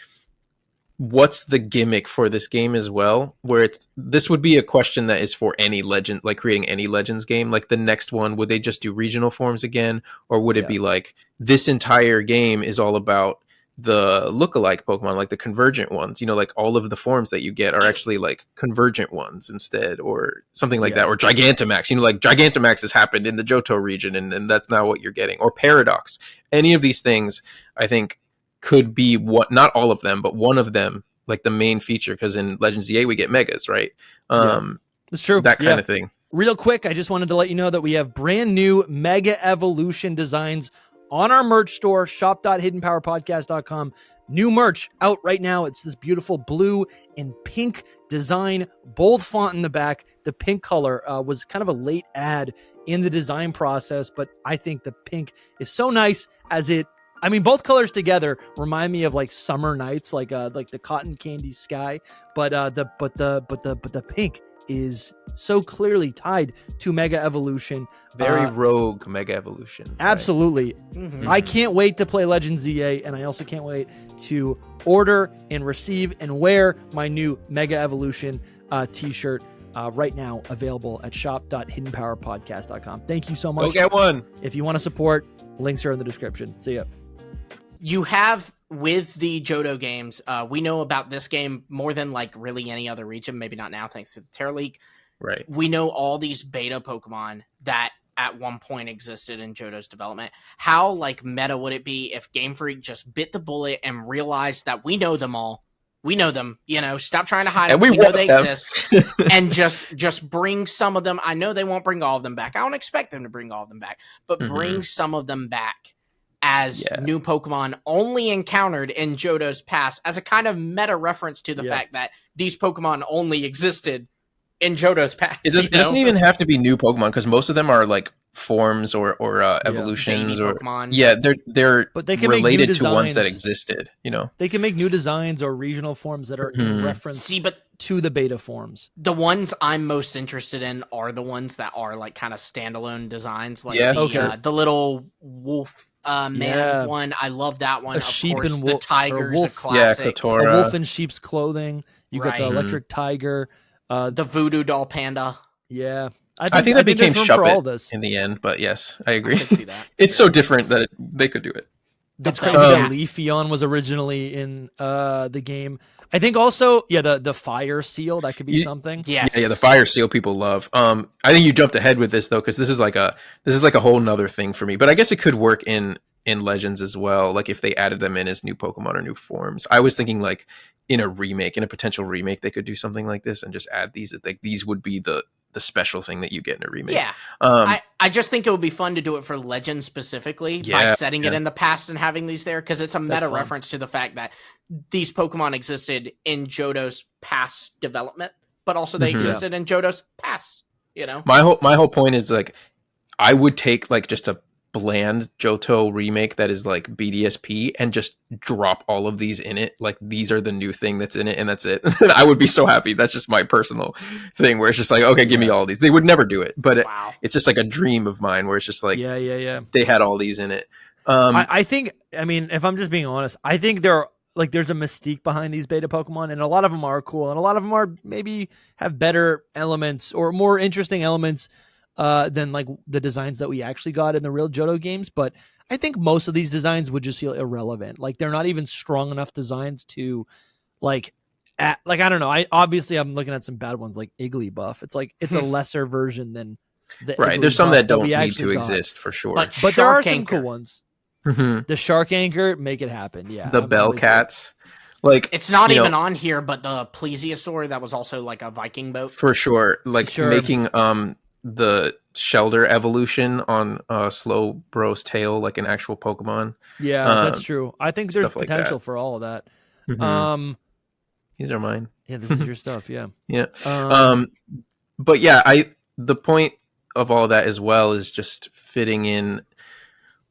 what's the gimmick for this game as well? Where this would be a question that is for any Legend, like creating any Legends game. Like the next one, would they just do regional forms again, or would it be like this entire game is all about the lookalike Pokemon, like the convergent ones? Like all of the forms that you get are actually like convergent ones instead, or something like that, or Gigantamax. Like Gigantamax has happened in the Johto region, and that's not what you're getting. Or Paradox. Any of these things, I think, could be what, not all of them, but one of them, like the main feature, because in Legends EA we get megas, right? That's true. That kind of thing. Real quick, I just wanted to let you know that we have brand new Mega Evolution designs on our merch store, shop.hiddenpowerpodcast.com. New merch out right now. It's this beautiful blue and pink design, bold font in the back. The pink color was kind of a late add in the design process, but I think the pink is so nice both colors together remind me of like summer nights, like the cotton candy sky, but the pink is so clearly tied to Mega Evolution. Very rogue Mega Evolution. Absolutely. Right? Mm-hmm. I can't wait to play Legends EA, and I also can't wait to order and receive and wear my new Mega Evolution t-shirt right now, available at shop.hiddenpowerpodcast.com. Thank you so much. Go get one. If you want to support, links are in the description. See ya. You have, with the Johto games, we know about this game more than like really any other region. Maybe not now, thanks to the Terra League. Right. We know all these beta Pokemon that at one point existed in Johto's development. How like meta would it be if Game Freak just bit the bullet and realized that we know them all? We know them, stop trying to hide them. We know they exist. And just bring some of them. I know they won't bring all of them back. I don't expect them to bring all of them back, but bring some of them back as new Pokemon only encountered in Johto's past, as a kind of meta reference to the fact that these Pokemon only existed in Johto's past. It doesn't even have to be new Pokemon, because most of them are like forms or evolutions or Pokemon. They're but they can related make to ones that existed. They can make new designs or regional forms that are in reference to the beta forms. The ones I'm most interested in are the ones that are like kind of standalone designs, like the little wolf one. I love that one. A sheep and the tiger's a classic. A wolf in sheep's clothing. You got the electric tiger. The voodoo doll panda. Yeah. I think that became Shuppet in the end, but yes, I agree. I can see that. It's so different that they could do it. It's crazy that Leafeon was originally in the game. I think also, the fire seal, that could be something. Yes. Yeah, the fire seal people love. I think you jumped ahead with this though, because this is like a whole nother thing for me. But I guess it could work in Legends as well. Like if they added them in as new Pokemon or new forms. I was thinking like in a potential remake, they could do something like this and just add these. Like these would be the special thing that you get in a remake. Yeah. I just think it would be fun to do it for Legends specifically by setting it in the past and having these there, because it's a meta reference to the fact that these Pokemon existed in Johto's past development, but also they existed in Johto's past, My whole point is like, I would take like just a bland Johto remake that is like BDSP and just drop all of these in it. Like these are the new thing that's in it, and that's it. I would be so happy. That's just my personal thing, where it's just like, okay, give me all these. They would never do it, but it's just like a dream of mine, where it's just like, they had all these in it. I think, if I'm just being honest, I think there's a mystique behind these beta Pokemon, and a lot of them are cool, and a lot of them are maybe have better elements or more interesting elements than like the designs that we actually got in the real Johto games. But I think most of these designs would just feel irrelevant. Like they're not even strong enough designs to I don't know. I'm looking at some bad ones like Igglybuff. It's like it's a lesser version than the right. There's some that don't need to exist for sure. But there are some cool ones. The Shark Anchor, make it happen. Yeah. The Bell Cats. Like it's not even on here, but the Plesiosaur, that was also like a Viking boat. For sure. Like making the Shelter evolution on Slowbro's tail like an actual Pokemon. Yeah, that's true. I think there's potential for all of that. These are mine. Yeah, this is your stuff. Yeah. Yeah. But yeah, the point of all that as well is just fitting in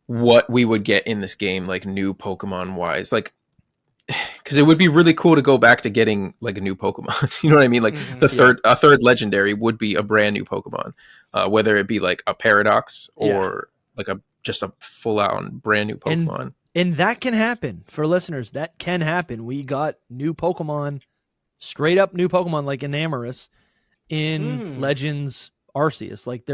what we would get in this game, like new Pokemon wise. Like because it would be really cool to go back to getting like a new Pokemon. You know what I mean? Like a third legendary would be a brand new Pokemon, whether it be like a Paradox or like just a full out brand new Pokemon. And that can happen for listeners. That can happen. We got new Pokemon, straight up new Pokemon like Enamorus in Legends Arceus. Like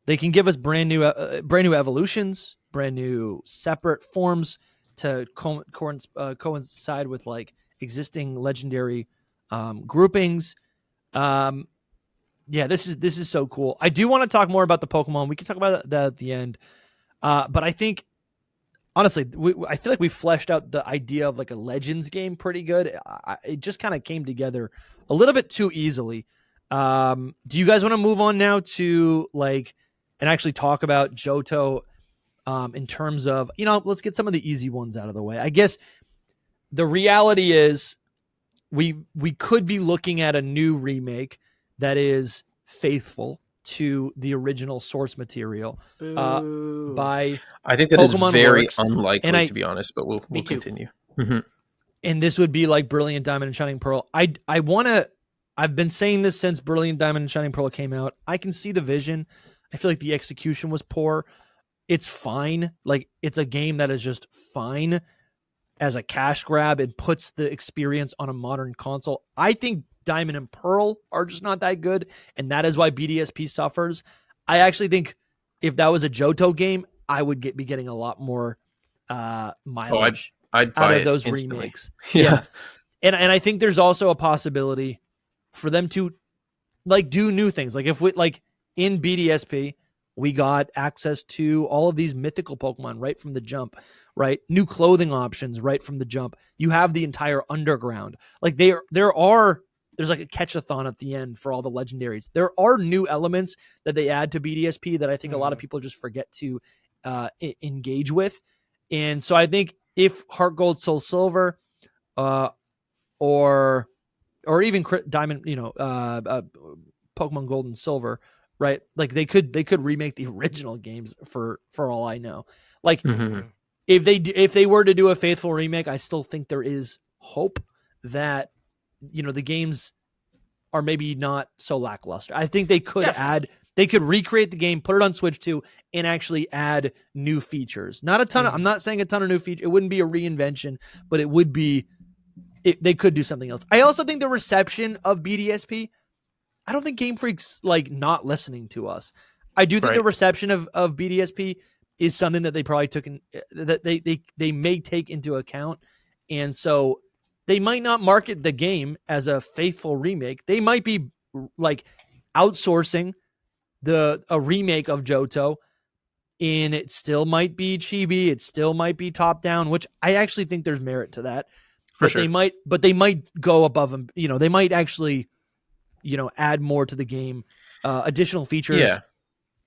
they can give us brand new evolutions, brand new separate forms to coincide with like existing legendary groupings. This is so cool. I do want to talk more about the Pokemon. We can talk about that at the end. But I think honestly, I feel like we fleshed out the idea of like a Legends game pretty good. It just kind of came together a little bit too easily. Do you guys want to move on now to like and actually talk about Johto in terms of, let's get some of the easy ones out of the way. I guess the reality is we could be looking at a new remake that is faithful to the original source material by I think that Pokemon is very Works. unlikely, to be honest, but we'll continue. And this would be like Brilliant Diamond and Shining Pearl. I've been saying this since Brilliant Diamond and Shining Pearl came out. I can see the vision. I feel like the execution was poor. It's fine. Like, it's a game that is just fine as a cash grab and puts the experience on a modern console. I think Diamond and Pearl are just not that good, and that is why BDSP suffers. I actually think if that was a Johto game, I would be getting a lot more mileage I'd out buy of those instantly. remakes. Yeah. And I think there's also a possibility for them to like do new things. Like if we like in BDSP, we got access to all of these mythical Pokemon right from the jump, right? New clothing options right from the jump. You have the entire underground. Like there's like a catch-a-thon at the end for all the legendaries. There are new elements that they add to BDSP that I think a lot of people just forget to engage with. And so I think if Heart Gold, Soul Silver, or even Diamond, Pokemon Gold and Silver, right? Like they could remake the original games for all I know. Like if they were to do a faithful remake, I still think there is hope that the games are maybe not so lackluster. I think they could they could recreate the game, put it on Switch 2, and actually add new features. Not a ton of, I'm not saying a ton of new features. It wouldn't be a reinvention, but it would be, they could do something else. I also think the reception of BDSP, I don't think Game Freak's like not listening to us. I do think the reception of BDSP is something that they probably took in, that they may take into account. And so they might not market the game as a faithful remake. They might be like outsourcing a remake of Johto, and it still might be chibi. It still might be top down, which I actually think there's merit to that. They might go above them. They might actually, add more to the game, additional features,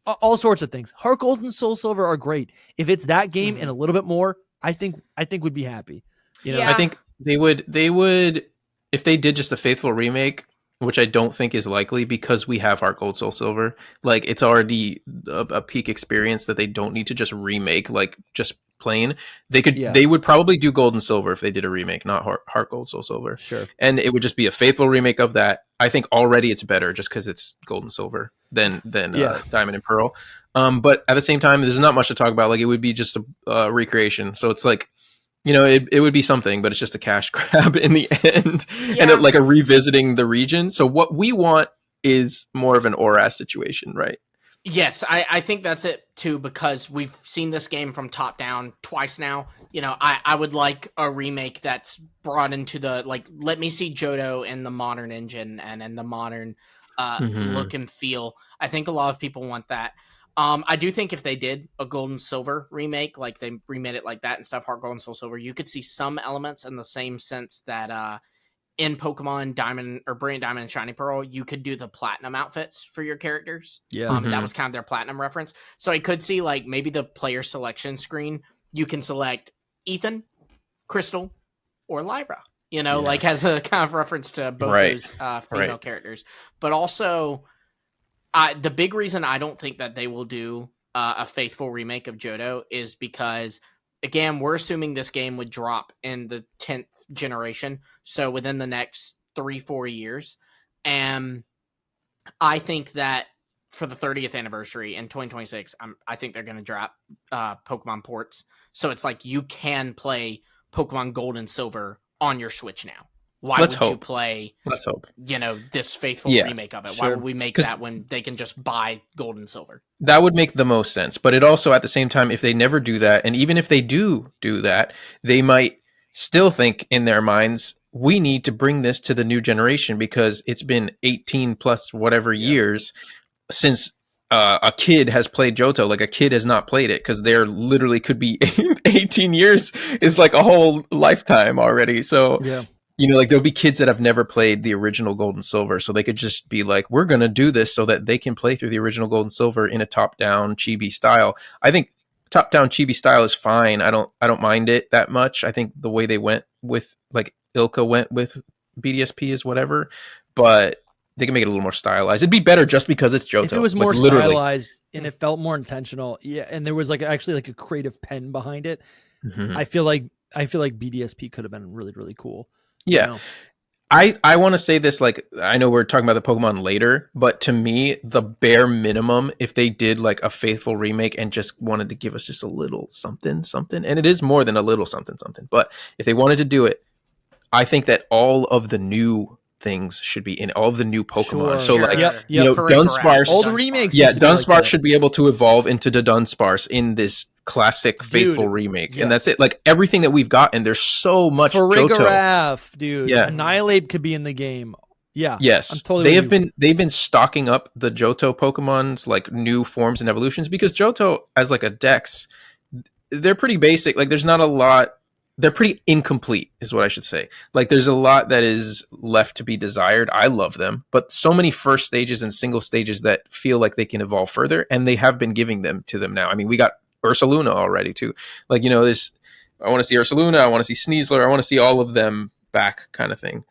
all sorts of things. Heart Gold and Soul Silver are great. If it's that game and a little bit more, I think we'd be happy. I think they would if they did just a faithful remake, which I don't think is likely because we have Heart Gold, Soul Silver. Like it's already a peak experience that they don't need to just remake, like just plain. They would probably do Gold and Silver if they did a remake, not Heart Gold, Soul Silver. Sure. And it would just be a faithful remake of that. I think already it's better just because it's Gold and Silver than Diamond and Pearl. But at the same time, there's not much to talk about. Like it would be just a recreation. So it's like, it would be something, but it's just a cash grab in the end, and like a revisiting the region. So what we want is more of an ORAS situation, right? Yes, I think that's it too, because we've seen this game from top down twice now. I would like a remake that's brought into the, like, let me see Johto in the modern engine and in the modern look and feel. I think a lot of people want that. I do think if they did a Gold and Silver remake, like they remade it like that and stuff, Heart Gold and Soul Silver, you could see some elements in the same sense that in Pokemon Diamond or Brilliant Diamond and Shiny Pearl, you could do the platinum outfits for your characters. Yeah. That was kind of their platinum reference. So I could see like maybe the player selection screen, you can select Ethan, Crystal, or Lyra, like as a kind of reference to both those female characters. But also, the big reason I don't think that they will do a faithful remake of Johto is because again, we're assuming this game would drop in the 10th generation, so within the next 3-4 years. And I think that for the 30th anniversary in 2026, I think they're going to drop Pokemon ports. So it's like you can play Pokemon Gold and Silver on your Switch now. Why Let's would you hope. play, Let's hope. this faithful Yeah, remake of it? sure. Why would we make that when they can just buy Gold and Silver? That would make the most sense. But it also, at the same time, if they never do that, and even if they do that, they might still think in their minds, we need to bring this to the new generation because it's been 18 plus whatever years since a kid has played Johto. Like, a kid has not played it, because there literally could be 18 years is like a whole lifetime already. So, like, there'll be kids that have never played the original Gold and Silver, so they could just be like, we're going to do this so that they can play through the original Gold and Silver in a top-down chibi style. I think top-down chibi style is fine. I don't mind it that much. I think the way they went with, like, Ilka went with BDSP is whatever, but they can make it a little more stylized. It'd be better just because it's Johto. If it was more literally stylized and it felt more intentional, and there was actually a creative pen behind it, I feel like BDSP could have been really, really cool. Yeah. You know? I want to say this, like, I know we're talking about the Pokemon later, but to me, the bare minimum, if they did like a faithful remake and just wanted to give us just a little something, and it is more than a little something, but if they wanted to do it, I think that all of the new things should be in all of the new Pokemon. So like, Dunsparce, all the remakes. Dunsparce should be able to evolve into the Dunsparce in this classic faithful remake, and that's it. Like, everything that we've gotten, there's so much Johto, dude. Annihilate could be in the game. Yes, I'm totally they've been stocking up the Johto Pokemon's like new forms and evolutions, because Johto as like a dex, they're pretty basic. Like, there's not a lot. They're pretty incomplete is what I should say. Like, there's a lot that is left to be desired. I love them, but so many first stages and single stages that feel like they can evolve further, and they have been giving them to them now. I mean, we got Ursaluna already too. Like, this, I want to see Ursaluna, I want to see Sneasler, I want to see all of them back, kind of thing.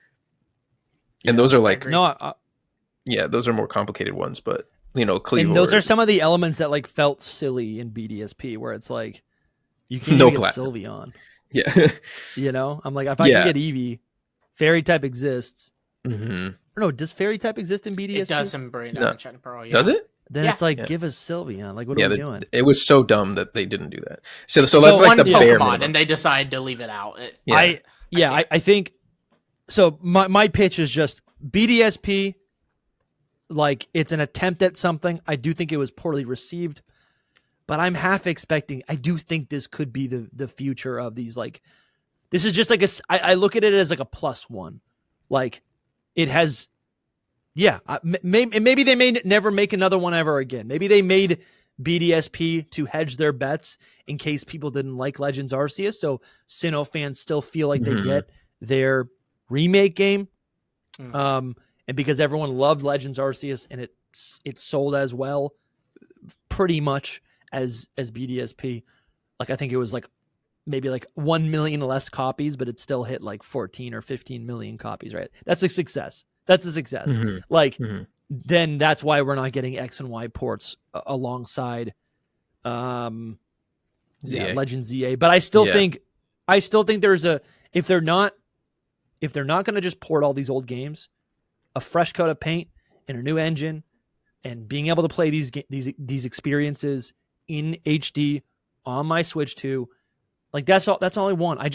And those are like, those are more complicated ones, but Cleavor. And those are some of the elements that like felt silly in BDSP, where it's like you can't even get Sylveon. Yeah. I'm like, if I can get Eevee, Fairy type exists. No, does Fairy type exist in BDSP? It does in Brain and Chat Pearl. Does it? Then it's like, give us Sylveon. Like, what are we doing? It was so dumb that they didn't do that. So that's like the bare minimum. And they decided to leave it out. I think so. My pitch is just BDSP. Like, it's an attempt at something. I do think it was poorly received, but I'm half expecting. I do think this could be the future of these. Like, this is just like I look at it as like a +1. Like, it has. Yeah, maybe they may never make another one ever again. Maybe they made BDSP to hedge their bets in case people didn't like Legends Arceus, so Sinnoh fans still feel like they get their remake game. And because everyone loved Legends Arceus and it sold as well, pretty much as BDSP. Like, I think it was like maybe like 1 million less copies, but it still hit like 14 or 15 million copies, right? That's a success. That's a success. Then that's why we're not getting X and Y ports alongside Legend ZA. But I still think there's if they're not going to just port all these old games, a fresh coat of paint and a new engine, and being able to play these experiences in HD on my Switch 2, like, that's all I want. I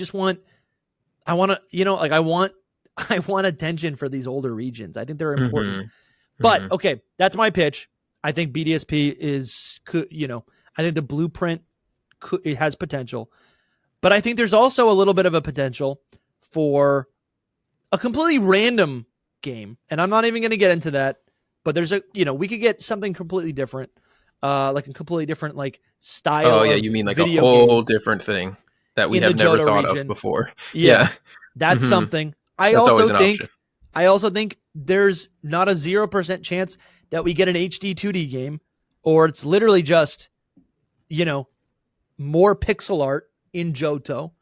want attention for these older regions. I think they're important. But okay, that's my pitch. I think BDSP is, I think the blueprint it has potential, but I think there's also a little bit of a potential for a completely random game, and I'm not even going to get into that. But there's we could get something completely different, like a completely different like style. Oh yeah, you mean like a whole different thing that we have never thought of before? Yeah. That's something. I also think there's not a 0% chance that we get an HD 2D game, or it's literally just, more pixel art in Johto,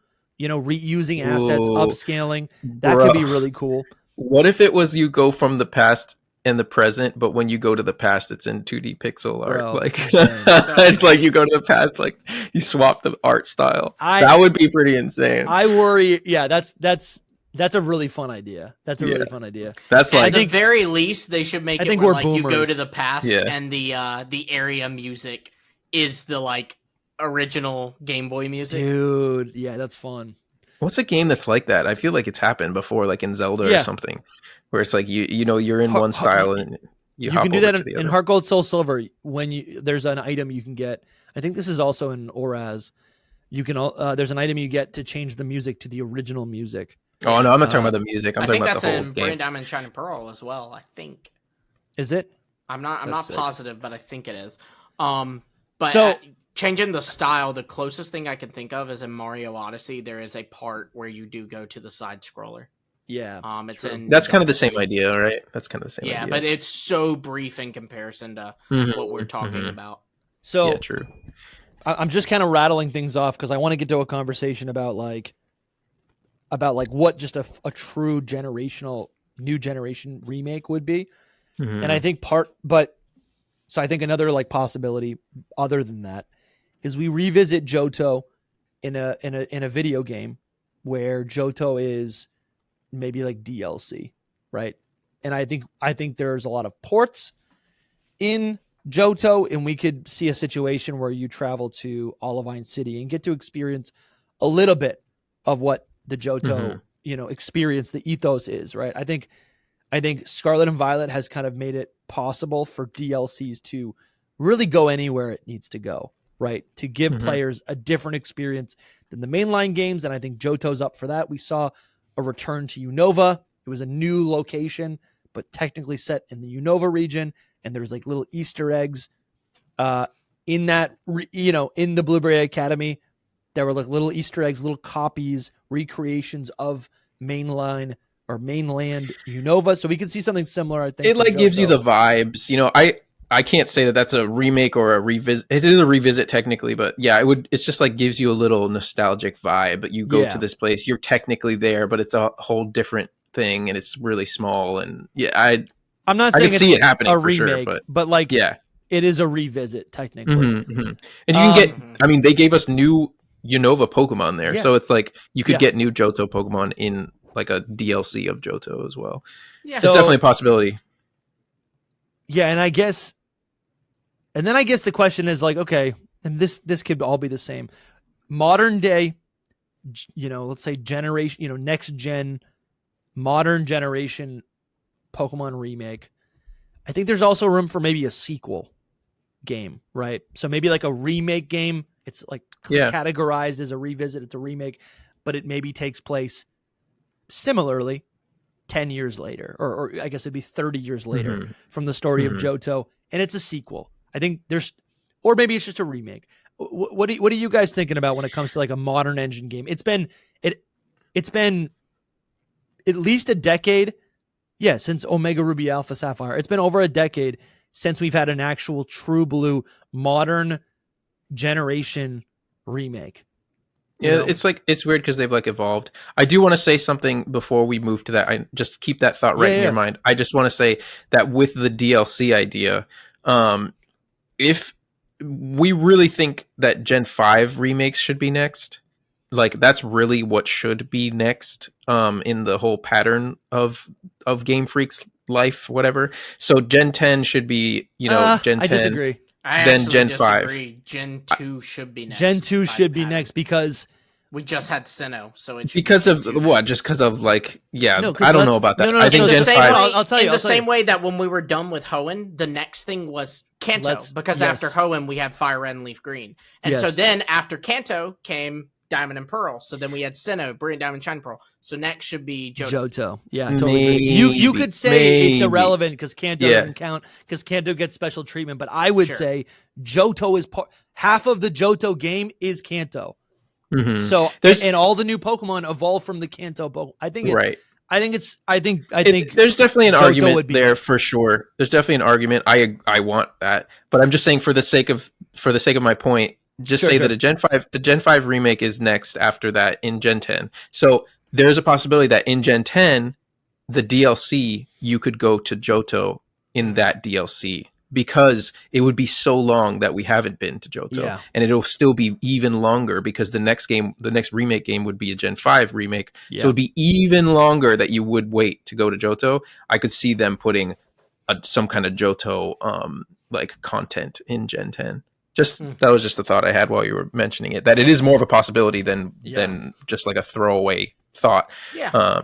reusing assets, upscaling. That could be really cool. What if it was you go from the past and the present, but when you go to the past, it's in 2D pixel art. Bro, like insane. it's like you go to the past, like you swap the art style. That would be pretty insane. I worry. Yeah, that's a really fun idea. That's a really fun idea. That's At like the very least, they should make it where like you go to the past and the area music is the like original Game Boy music. Dude, yeah, that's fun. What's a game that's like that? I feel like it's happened before, like in Zelda or something, where it's like you know you're in one style and you hop can do over that to in Heart Gold Soul Silver. When there's an item you can get. I think this is also in Oraz. You can there's an item you get to change the music to the original music. Oh no, I'm not talking about the music. I'm talking about the whole game. I think that's in Brilliant Diamond Shining Pearl as well. I think. Is it? I'm not positive, but I think it is. But changing the style, the closest thing I can think of is in Mario Odyssey. There is a part where you do go to the side scroller. Yeah. It's in. That's kind of the same idea, right? That's kind of the same. Yeah, idea. but it's so brief in comparison to what we're talking about. So yeah, true. I'm just kind of rattling things off because I want to get to a conversation about what just a true new generation remake would be. And I think so I think another like possibility other than that is we revisit Johto in a video game where Johto is maybe like DLC, right? And I think there's a lot of ports in Johto, and we could see a situation where you travel to Olivine City and get to experience a little bit of what the Johto, experience, the ethos is, right? I think Scarlet and Violet has kind of made it possible for DLCs to really go anywhere it needs to go, right? To give players a different experience than the mainline games, and I think Johto's up for that. We saw a return to Unova. It was a new location, but technically set in the Unova region, and there was like little Easter eggs in that, in the Blueberry Academy. There were like little Easter eggs, little copies, recreations of mainland Unova, so we can see something similar. I think it like gives you the vibes. I can't say that that's a remake or a revisit. It is a revisit technically, but yeah, it's just like gives you a little nostalgic vibe. But you go to this place, you're technically there, but it's a whole different thing, and it's really small. And I'm not saying see it happening a for remake, sure, but like it is a revisit technically. And you can get. I mean, they gave us new Unova Pokemon there, so it's like you could get new Johto Pokemon in like a DLC of Johto as well. Yeah, it's definitely a possibility. Yeah, and I guess the question is like, okay, and this could all be the same. Modern day, let's say generation, next gen, modern generation Pokemon remake. I think there's also room for maybe a sequel game, right? So maybe like a remake game. It's like categorized as a revisit. It's a remake, but it maybe takes place similarly 10 years later, or I guess it'd be 30 years later from the story of Johto, and it's a sequel. I think or maybe it's just a remake. What are you guys thinking about when it comes to like a modern engine game? It's been at least a decade, since Omega Ruby Alpha Sapphire. It's been over a decade since we've had an actual true blue modern generation remake. Yeah, it's like it's weird because they've like evolved. I do want to say something before we move to that. I just keep that thought right in your mind. I just want to say that with the DLC idea, if we really think that Gen 5 remakes should be next, like that's really what should be next in the whole pattern of Game Freak's life, whatever. So Gen 10 should be, Gen 10. I disagree. Then Gen 5. Gen 2 should be next. Gen 2 should be next because we just had Sinnoh, so it should because of what? Just because of like, I don't know about that. No, I think so Gen 5. I'll tell you. In the same way that when we were done with Hoenn, the next thing was Kanto, because after Hoenn we had Fire Red and Leaf Green, and so then after Kanto came Diamond and Pearl. So then we had Sinnoh, Brilliant Diamond, Shine Pearl. So next should be Johto. Yeah, totally. You could say it's irrelevant because Kanto doesn't count because Kanto gets special treatment. But I would say Johto is half of the Johto game is Kanto. So and all the new Pokemon evolve from the Kanto Pokemon. I think there's definitely an Johto argument there for sure. There's definitely an argument. I want that, but I'm just saying for the sake of my point. Just say that a Gen 5 remake is next after that in Gen 10. So there's a possibility that in Gen 10, the DLC, you could go to Johto in that DLC, because it would be so long that we haven't been to Johto. Yeah. And it'll still be even longer because the next remake game would be a Gen 5 remake. Yeah. So it'd be even longer that you would wait to go to Johto. I could see them putting some kind of Johto like content in Gen 10. That was just the thought I had while you were mentioning it, that it is more of a possibility than just like a throwaway thought. Yeah.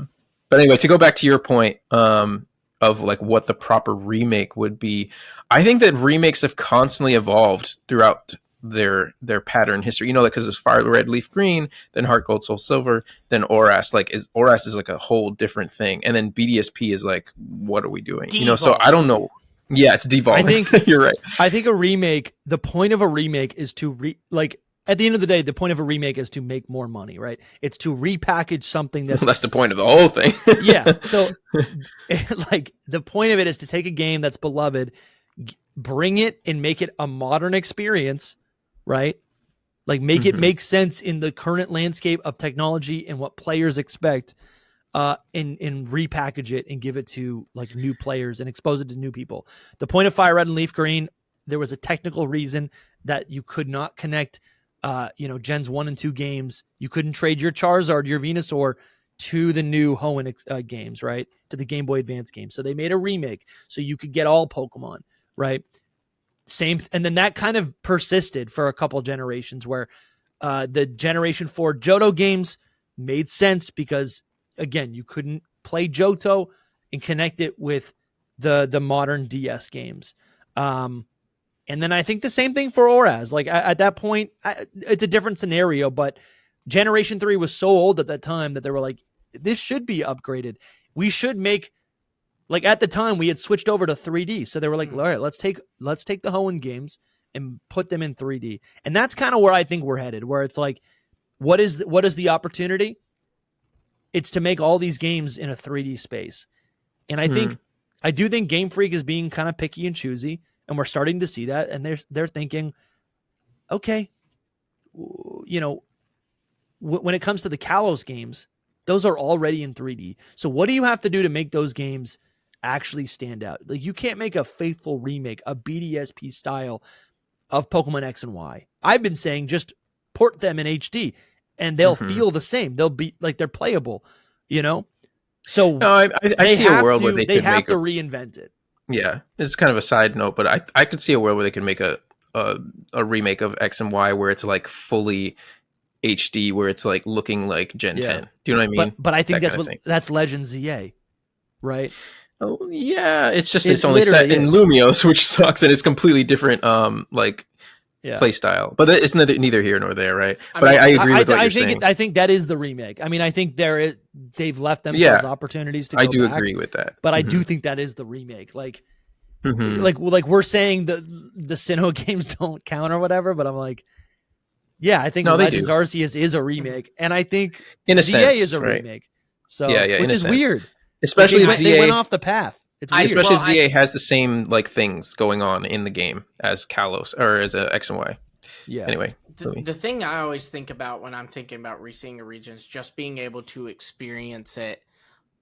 But anyway, to go back to your point of like what the proper remake would be, I think that remakes have constantly evolved throughout their pattern history. You know, like because it's Fire Red, Leaf Green, then Heart Gold, Soul Silver, then ORAS. ORAS is like a whole different thing, and then BDSP is like, what are we doing? Devolving. You know, so I don't know. Yeah, it's devolving. I think you're right. I think a remake, the point of a remake is to at the end of the day, the point of a remake is to make more money, right? It's to repackage something that that's the point of the whole thing. yeah. So like the point of it is to take a game that's beloved, bring it and make it a modern experience, right? Like make it make sense in the current landscape of technology and what players expect. And repackage it and give it to like new players and expose it to new people. The point of Fire Red and Leaf Green, there was a technical reason that you could not connect, Gens 1 and 2 games. You couldn't trade your Charizard, your Venusaur to the new Hoenn games, right? To the Game Boy Advance games. So they made a remake so you could get all Pokemon, right? And then that kind of persisted for a couple generations where the Generation 4 Johto games made sense because again, you couldn't play Johto and connect it with the modern DS games. And then I think the same thing for ORAS. Like at that point, it's a different scenario, but Generation 3 was so old at that time that they were like, this should be upgraded. We should make, like at the time we had switched over to 3D. So they were like, all right, let's take the Hoenn games and put them in 3D. And that's kind of where I think we're headed, where it's like, what is the opportunity? It's to make all these games in a 3D space. And I do think Game Freak is being kind of picky and choosy, and we're starting to see that. And they're thinking, okay, when it comes to the Kalos games, those are already in 3D. So what do you have to do to make those games actually stand out? Like you can't make a faithful remake, a BDSP style of Pokemon X and Y. I've been saying just port them in HD. And they'll feel the same. They'll be like they're playable, So no, I see a world where they have to reinvent it. Yeah, it's kind of a side note, but I could see a world where they could make a remake of X and Y where it's like fully HD, where it's like looking like Gen 10. Do you know what I mean? But I think that's Legends ZA, right? Oh yeah, it's only set in Lumios, which sucks, and it's completely different. Play style, but it's neither here nor there, right? I agree with what you're saying. I think that is the remake. I mean, I think they've left themselves opportunities to go I do back, agree with that, but I do think that is the remake. Like we're saying the Sinnoh games don't count or whatever, but I'm like, yeah, I think Legends Arceus is a remake, and I think in a ZA sense, is a right? remake. So which is weird, especially if they went off the path. Especially if ZA has the same like things going on in the game as Kalos or as X and Y. Yeah. Anyway, the thing I always think about when I'm thinking about reseeing a region is just being able to experience it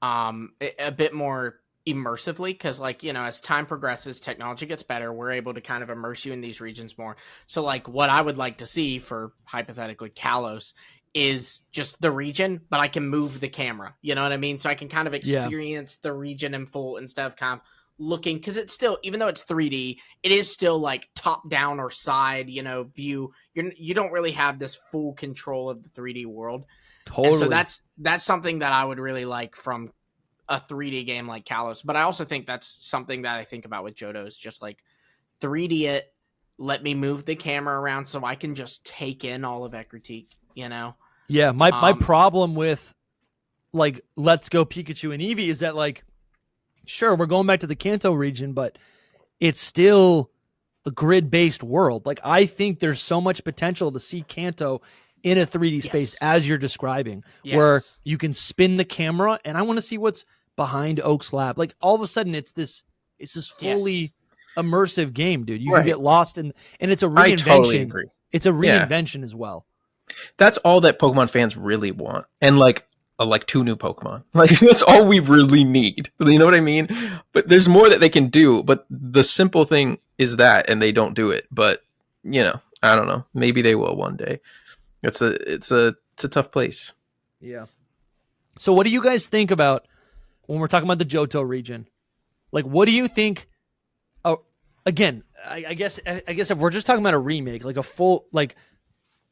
a bit more immersively, because as time progresses, technology gets better, we're able to kind of immerse you in these regions more. So like what I would like to see for hypothetically Kalos is just the region, but I can move the camera, you know what I mean? So I can kind of experience the region in full instead of kind of looking, because it's still, even though it's 3D, it is still like top down or side, view. You don't really have this full control of the 3D world. Totally. And so that's something that I would really like from a 3D game like Kalos. But I also think that's something that I think about with Johto is just like 3D it, let me move the camera around so I can just take in all of Ekritique, Yeah, my problem with like Let's Go Pikachu and Eevee is that like, sure, we're going back to the Kanto region, but it's still a grid-based world. Like I think there's so much potential to see Kanto in a 3D space as you're describing, where you can spin the camera, and I want to see what's behind Oak's lab. Like all of a sudden, it's this fully immersive game, dude. You can get lost in, and it's a reinvention. I totally agree. It's a reinvention as well. That's all that Pokemon fans really want. And like like 2 new Pokemon. Like that's all we really need. You know what I mean? But there's more that they can do. But the simple thing is that, and they don't do it. But you know, I don't know. Maybe they will one day. It's a tough place. Yeah. So what do you guys think about when we're talking about the Johto region? Like, what do you think? Oh, again, I guess if we're just talking about a remake, like a full like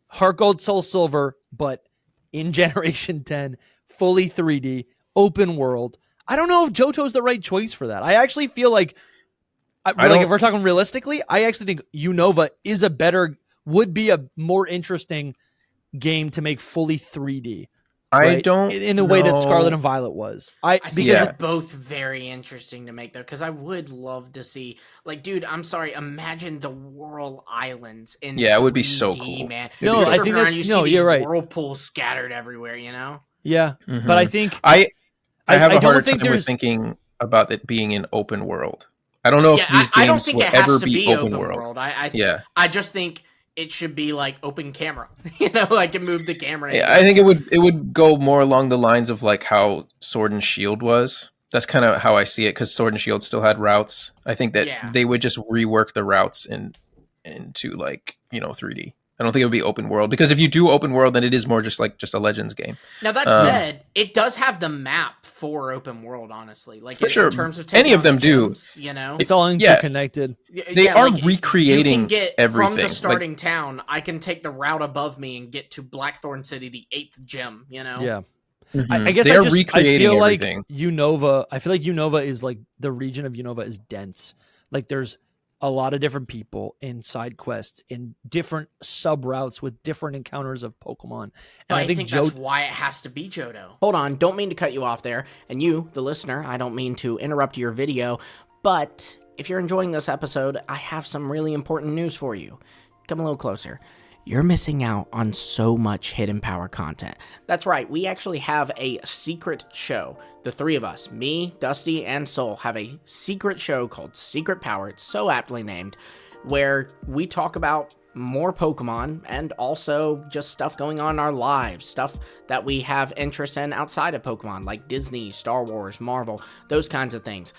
Heart Gold, Soul Silver, but in Generation 10, fully 3D, open world. I don't know if Johto's the right choice for that. I actually feel like, if we're talking realistically, I actually think Unova would be a more interesting game to make fully 3D. Right? I don't in the way that Scarlet and Violet was. I think they're both very interesting to make though, because I would love to see, like, dude, I'm sorry, imagine the Whirl Islands in 3D, it would be so cool, man. No, I think that's you're right. Whirlpools scattered everywhere, you know. Yeah, but I think I have a harder time with thinking about it being an open world. I don't know if these games will ever be open world. I just think it should be like open camera. You know, I can move the camera. Yeah, I think it would go more along the lines of like how Sword and Shield was. That's kind of how I see it, because Sword and Shield still had routes. I think that they would just rework the routes into like, you know, 3D. I don't think it would be open world, because if you do open world, then it is more just a Legends game. Now that said, it does have the map for open world, honestly. Like in terms of any of them gems, you know, it's all interconnected. They are recreating you can get everything. From the starting town, I can take the route above me and get to Blackthorn City, the 8th gem. You know, yeah. Mm-hmm. I guess I feel everything. Like Unova. I feel like Unova is like the region of Unova is dense. Like there's a lot of different people in side quests in different sub routes with different encounters of Pokemon. And I think that's why it has to be Johto. Hold on, don't mean to cut you off there. And you, the listener, I don't mean to interrupt your video, but if you're enjoying this episode, I have some really important news for you. Come a little closer. You're missing out on so much Hidden Power content. That's right, we actually have a secret show. The 3 of us, me, Dusty, and Soul, have a secret show called Secret Power. It's so aptly named, where we talk about more Pokemon and also just stuff going on in our lives, stuff that we have interest in outside of Pokemon, like Disney, Star Wars, Marvel, those kinds of things.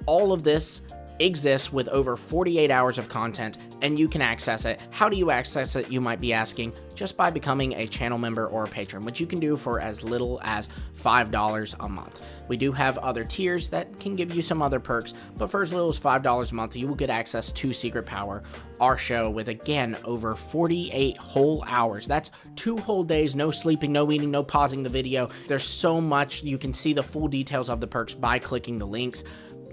All of this exists with over 48 hours of content, and you can access it. How do you access it, you might be asking? Just by becoming a channel member or a patron, which you can do for as little as $5 a month. We do have other tiers that can give you some other perks, but for as little as $5 a month, you will get access to Secret Power, our show, with, again, over 48 whole hours. That's 2 whole days, no sleeping, no eating, no pausing the video. There's so much. You can see the full details of the perks by clicking the links.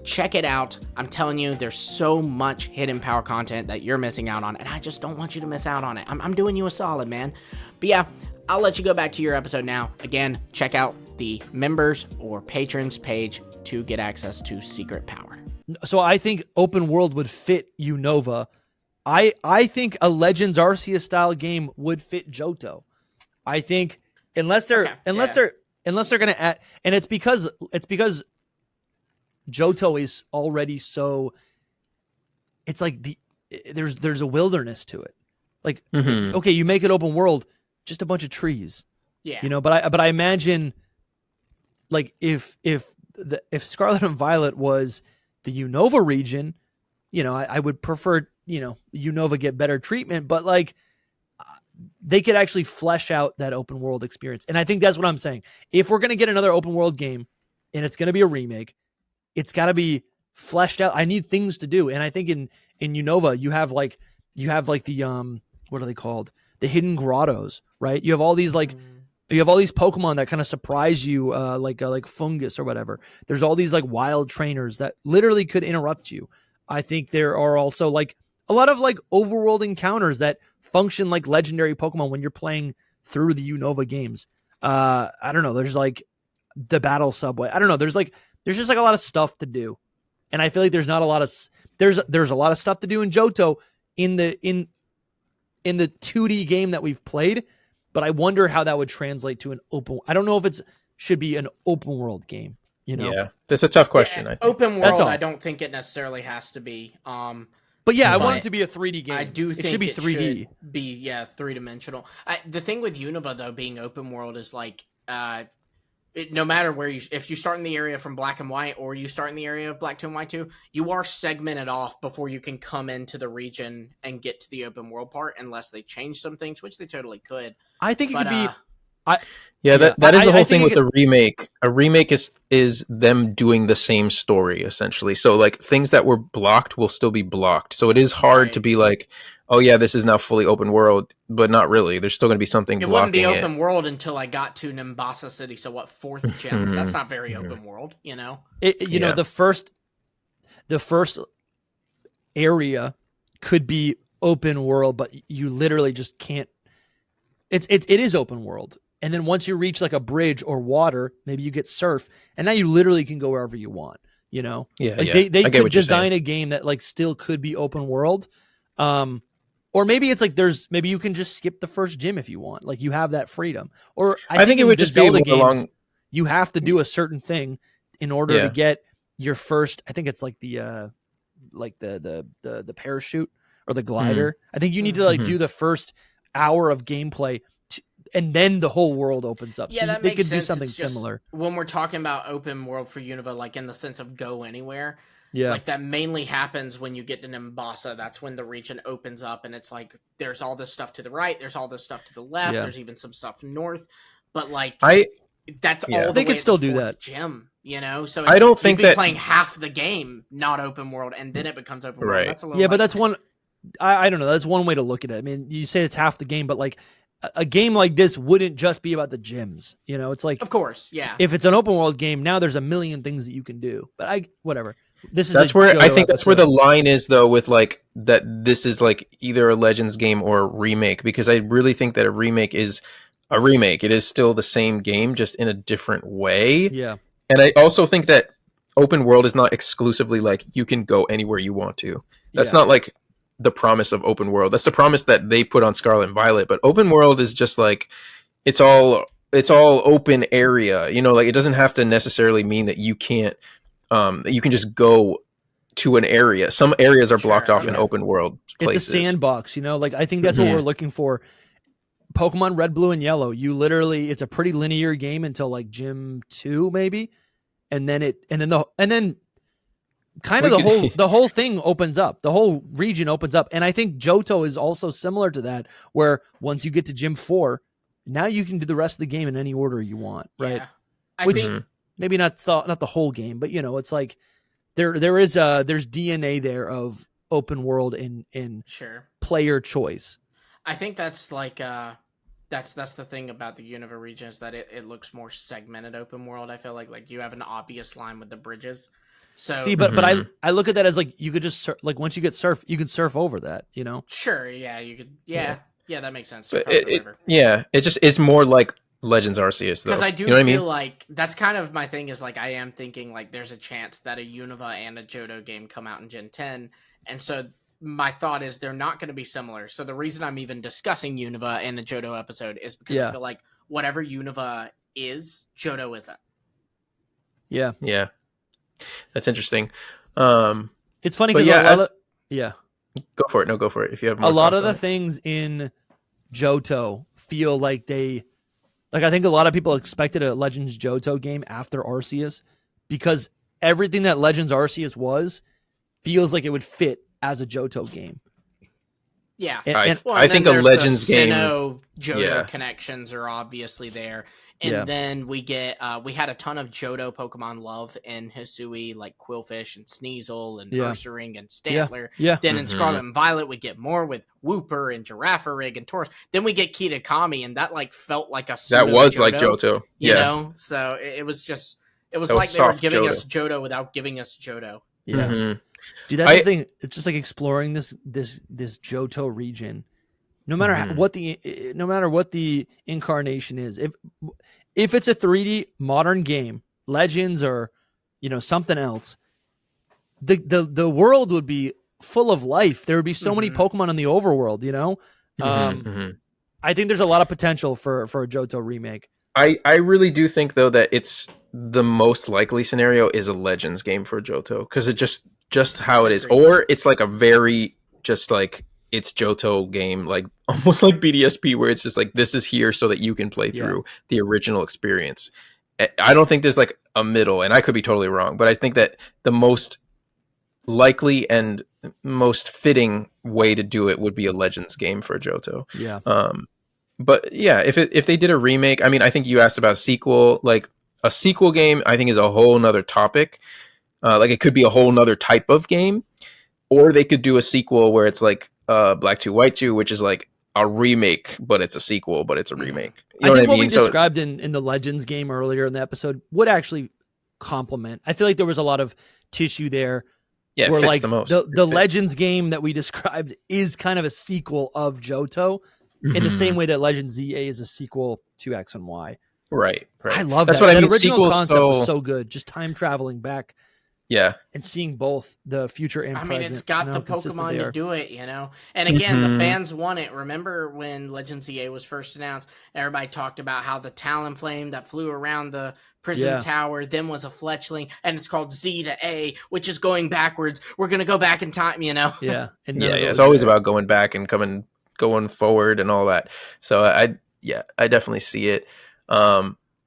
Check it out. I'm telling you, there's so much Hidden Power content that you're missing out on, and I just don't want you to miss out on it. I'm doing you a solid, man. But yeah, I'll let you go back to your episode now. Again, check out the members or patrons page to get access to Secret Power. So I think open world would fit Unova. I think a Legends Arceus style game would fit Johto. I think unless they're gonna add, and it's because Johto is already so, it's like there's a wilderness to it. Like, okay, you make it open world, just a bunch of trees. Yeah. You know, but I imagine like if Scarlet and Violet was the Unova region, you know, I would prefer, you know, Unova get better treatment, but like they could actually flesh out that open world experience. And I think that's what I'm saying. If we're going to get another open world game and it's going to be a remake, it's got to be fleshed out. I need things to do. And I think in Unova, you have like the, what are they called? The hidden grottos, right? You have all these you have all these Pokemon that kind of surprise you, like fungus or whatever. There's all these like wild trainers that literally could interrupt you. I think there are also like a lot of like overworld encounters that function like legendary Pokemon when you're playing through the Unova games. I don't know. There's like the battle subway. I don't know. There's just like a lot of stuff to do. And I feel like there's not a lot of, there's a lot of stuff to do in Johto in the 2D game that we've played, but I wonder how that would translate to an open. I don't know if it's should be an open world game, you know? Yeah. That's a tough question. Yeah, I think. Open world, I don't think it necessarily has to be. But yeah, I want it to be a 3D game. I do think it should be 3D. Should be 3-dimensional. The thing with Unova though being open world is like no matter where if you start in the area from Black and White or you start in the area of Black 2 and White 2, you are segmented off before you can come into the region and get to the open world part, unless they change some things, which they totally could. I think it But could be. That is the whole thing with the the remake. A remake is them doing the same story essentially. So like things that were blocked will still be blocked. So it is hard to be like, oh yeah, this is now fully open world, but not really. There's still going to be something it blocking wouldn't be open world until I got to Nimbasa City. So what, 4th gem? That's not very open world, you know. You know, the first area could be open world, but you literally just can't. It is open world. And then once you reach like a bridge or water, maybe you get surf, and now you literally can go wherever you want, you know? They could design a game that like still could be open world. Or maybe it's like maybe you can just skip the first gym if you want. Like you have that freedom. Or I think it would just Zelda be games, you have to do a certain thing in order to get your first, I think it's like the parachute or the glider. I think you need to like do the first hour of gameplay and then the whole world opens up. Yeah, so that they makes could sense. do something It's just, similar. when we're talking about open world for Unova, like in the sense of go anywhere, yeah, like that mainly happens when you get to Nimbasa. That's when the region opens up, and it's like there's all this stuff to the right, there's all this stuff to the left, there's even some stuff north. But like that's all. They could still do that. Gym, you know. So I don't think that playing half the game not open world, and then it becomes open world. Right. That's a little but that's one. I don't know. That's one way to look at it. I mean, you say it's half the game, but like a game like this wouldn't just be about the gyms. You know, it's like, of course, yeah. If it's an open world game, now there's a million things that you can do. But whatever. That's where I think that's where the line is, though, with like that this is like either a Legends game or a remake, because I really think that a remake is a remake. It is still the same game, just in a different way. Yeah. And I also think that open world is not exclusively like you can go anywhere you want to. That's not like the promise of open world. That's the promise that they put on Scarlet and Violet. But open world is just like it's all open area. You know, like it doesn't have to necessarily mean that you can't that you can just go to an area. Some areas are blocked off in open world places. It's a sandbox, you know. Like I think that's what we're looking for. Pokemon Red, Blue, and Yellow. It's a pretty linear game until like Gym 2, maybe, and then the whole thing opens up. The whole region opens up. And I think Johto is also similar to that, where once you get to Gym 4, now you can do the rest of the game in any order you want, right? Yeah. Which maybe not the whole game, but you know, it's like there's DNA there of open world in player choice. I think that's like that's the thing about the Unova region, is that it looks more segmented open world. I feel like you have an obvious line with the bridges. So see, but I look at that as like you could just like once you get surf, you can surf over that, you know. Sure, yeah, you could, yeah, that makes sense. But it's more like Legends Arceus, though. Because I do feel like that's kind of my thing. Is like I am thinking like there's a chance that a Unova and a Johto game come out in Gen 10, and so my thought is they're not going to be similar. So the reason I'm even discussing Unova in the Johto episode is because I feel like whatever Unova is, Johto isn't. Yeah. Yeah. That's interesting. It's funny because go for it. No, go for it. If you have more a lot of the things in Johto feel like I think a lot of people expected a Legends Johto game after Arceus, because everything that Legends Arceus was feels like it would fit as a Johto game. Yeah, I think a Legends game. Johto connections are obviously there. And then we get we had a ton of Johto Pokemon love in Hisui, like Quillfish and Sneasel and Ursaring and Stantler. Then in Scarlet and Violet we get more with Wooper and Girafarig and Tauros. Then we get Kitakami, and that like felt like a that was Johto, like Johto. You know? So it was like they were giving us Johto without giving us Johto. Yeah. Dude, that's the thing. It's just like exploring this Johto region. No matter what the incarnation is, if it's a 3D modern game, Legends or something else, the world would be full of life. There would be so many Pokemon in the overworld. I think there's a lot of potential for a Johto remake. I really do think though that it's the most likely scenario is a Legends game for Johto, because it just how it is, or it's like a very just like it's Johto game, like almost like BDSP, where it's just like this is here so that you can play through the original experience. I don't think there's like a middle, and I could be totally wrong, but I think that the most likely and most fitting way to do it would be a Legends game for Johto. Yeah. But yeah, if they did a remake, I mean, I think you asked about sequel. Like a sequel game, I think is a whole nother topic. Like it could be a whole nother type of game, or they could do a sequel where it's like Black 2 White 2, which is like a remake, but it's a sequel, but it's a remake. You know I think what I mean? we described in the Legends game earlier in the episode would actually complement. I feel like there was a lot of tissue there. Yeah, where fits like the most. the Legends game that we described is kind of a sequel of Johto in the same way that Legends ZA is a sequel to X and Y. Right. I love That's that. what I That mean. original Sequels, concept was so good. Just time traveling back. Yeah. And seeing both the future and present. I mean, it's got and the how consistent Pokemon they to are. do it, And again, the fans want it. Remember when Legends EA was first announced, everybody talked about how the Talonflame that flew around the prison tower then was a Fletchling, and it's called Z to A, which is going backwards. We're going to go back in time, Yeah. And It's always about going back and going forward and all that. So I definitely see it.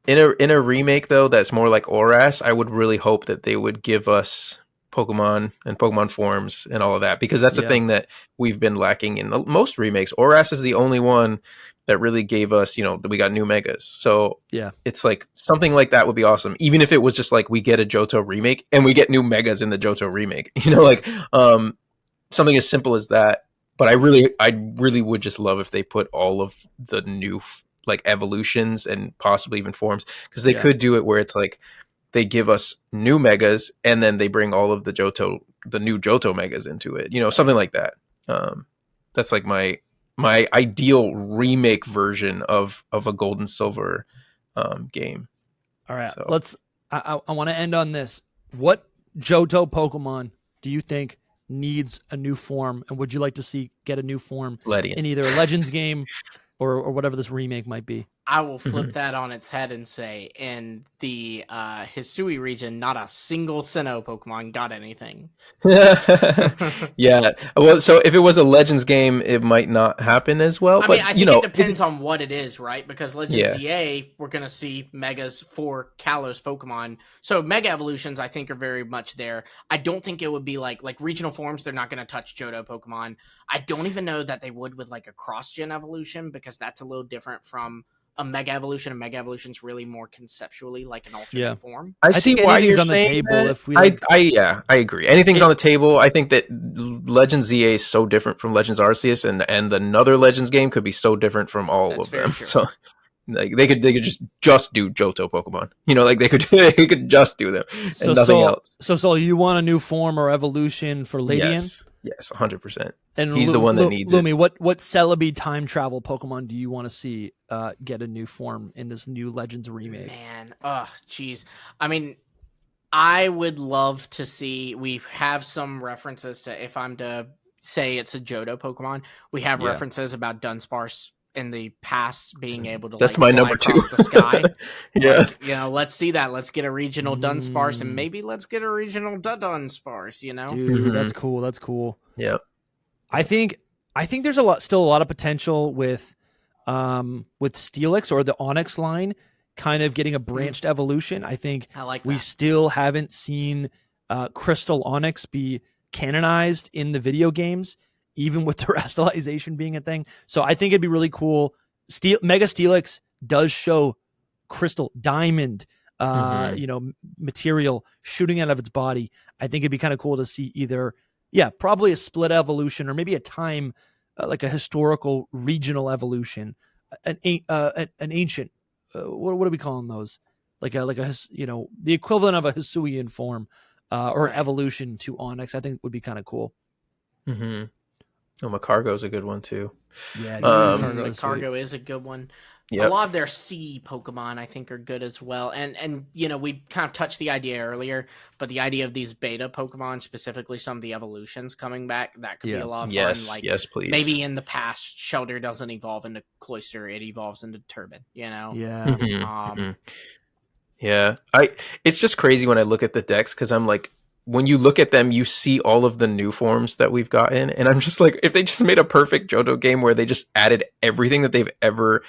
In a remake though, that's more like ORAS, I would really hope that they would give us Pokemon and Pokemon forms and all of that, because that's a thing that we've been lacking in most remakes. ORAS is the only one that really gave us, that we got new megas. So it's like something like that would be awesome. Even if it was just like we get a Johto remake and we get new megas in the Johto remake, something as simple as that. But I really would just love if they put all of the new like evolutions and possibly even forms, because they could do it where it's like they give us new megas and then they bring all of the new Johto megas into it, something like that. That's like my ideal remake version of a Gold and Silver game. All right, so I want to end on this. What Johto Pokemon do you think needs a new form, and would you like to see get a new form in either a Legends game or whatever this remake might be? I will flip that on its head and say, in the Hisui region, not a single Sinnoh Pokemon got anything. Yeah. Well, so if it was a Legends game, it might not happen as well. I think it depends on what it is, right? Because Legends EA, we're going to see Megas for Kalos Pokemon. So Mega Evolutions, I think, are very much there. I don't think it would be like regional forms. They're not going to touch Johto Pokemon. I don't even know that they would with like a cross-gen evolution, because that's a little different from a Mega Evolution. A Mega Evolution is really more conceptually like an alternate form. I see why you're on saying the table. that. If we I agree. Anything's on the table. I think that Legends ZA is so different from Legends Arceus, and another Legends game could be so different from all of them. True. So like they could just do Johto Pokemon. They could just do them and nothing else. So you want a new form or evolution for Ladian? Yes, 100%. And he's the one that needs Lumi, it. what Celebi time travel Pokemon do you want to see get a new form in this new Legends remake? Man, jeez. I mean, I would love to see. We have some references to, if I'm to say it's a Johto Pokemon, we have references about Dunsparce in the past being able to that's my number 2 the sky. Let's see that. Let's get a regional Dunsparce, and maybe let's get a regional Dunsparce. Dude, that's cool. Yeah, I think there's still a lot of potential with Steelix or the Onyx line kind of getting a branched evolution. I think we still haven't seen Crystal Onyx be canonized in the video games, even with terrestrialization being a thing. So I think it'd be really cool. Mega Steelix does show crystal diamond material shooting out of its body. I think it'd be kind of cool to see either probably a split evolution, or maybe a time like a historical regional evolution, an ancient what are we calling those, like a the equivalent of a Hisuian form or an evolution to Onyx. I think would be kind of cool. Macargo's a good one too. Yeah, Macargo is a good one. Yep. A lot of their sea Pokemon, I think, are good as well. And we kind of touched the idea earlier, but the idea of these beta Pokemon, specifically some of the evolutions coming back, that could be a lot of fun. Yes, please. Maybe in the past, Shelter doesn't evolve into Cloyster, it evolves into Turbid, Yeah. Yeah. It's just crazy when I look at the decks, because I'm like, when you look at them, you see all of the new forms that we've gotten, and I'm just like, if they just made a perfect Johto game where they just added everything that they've ever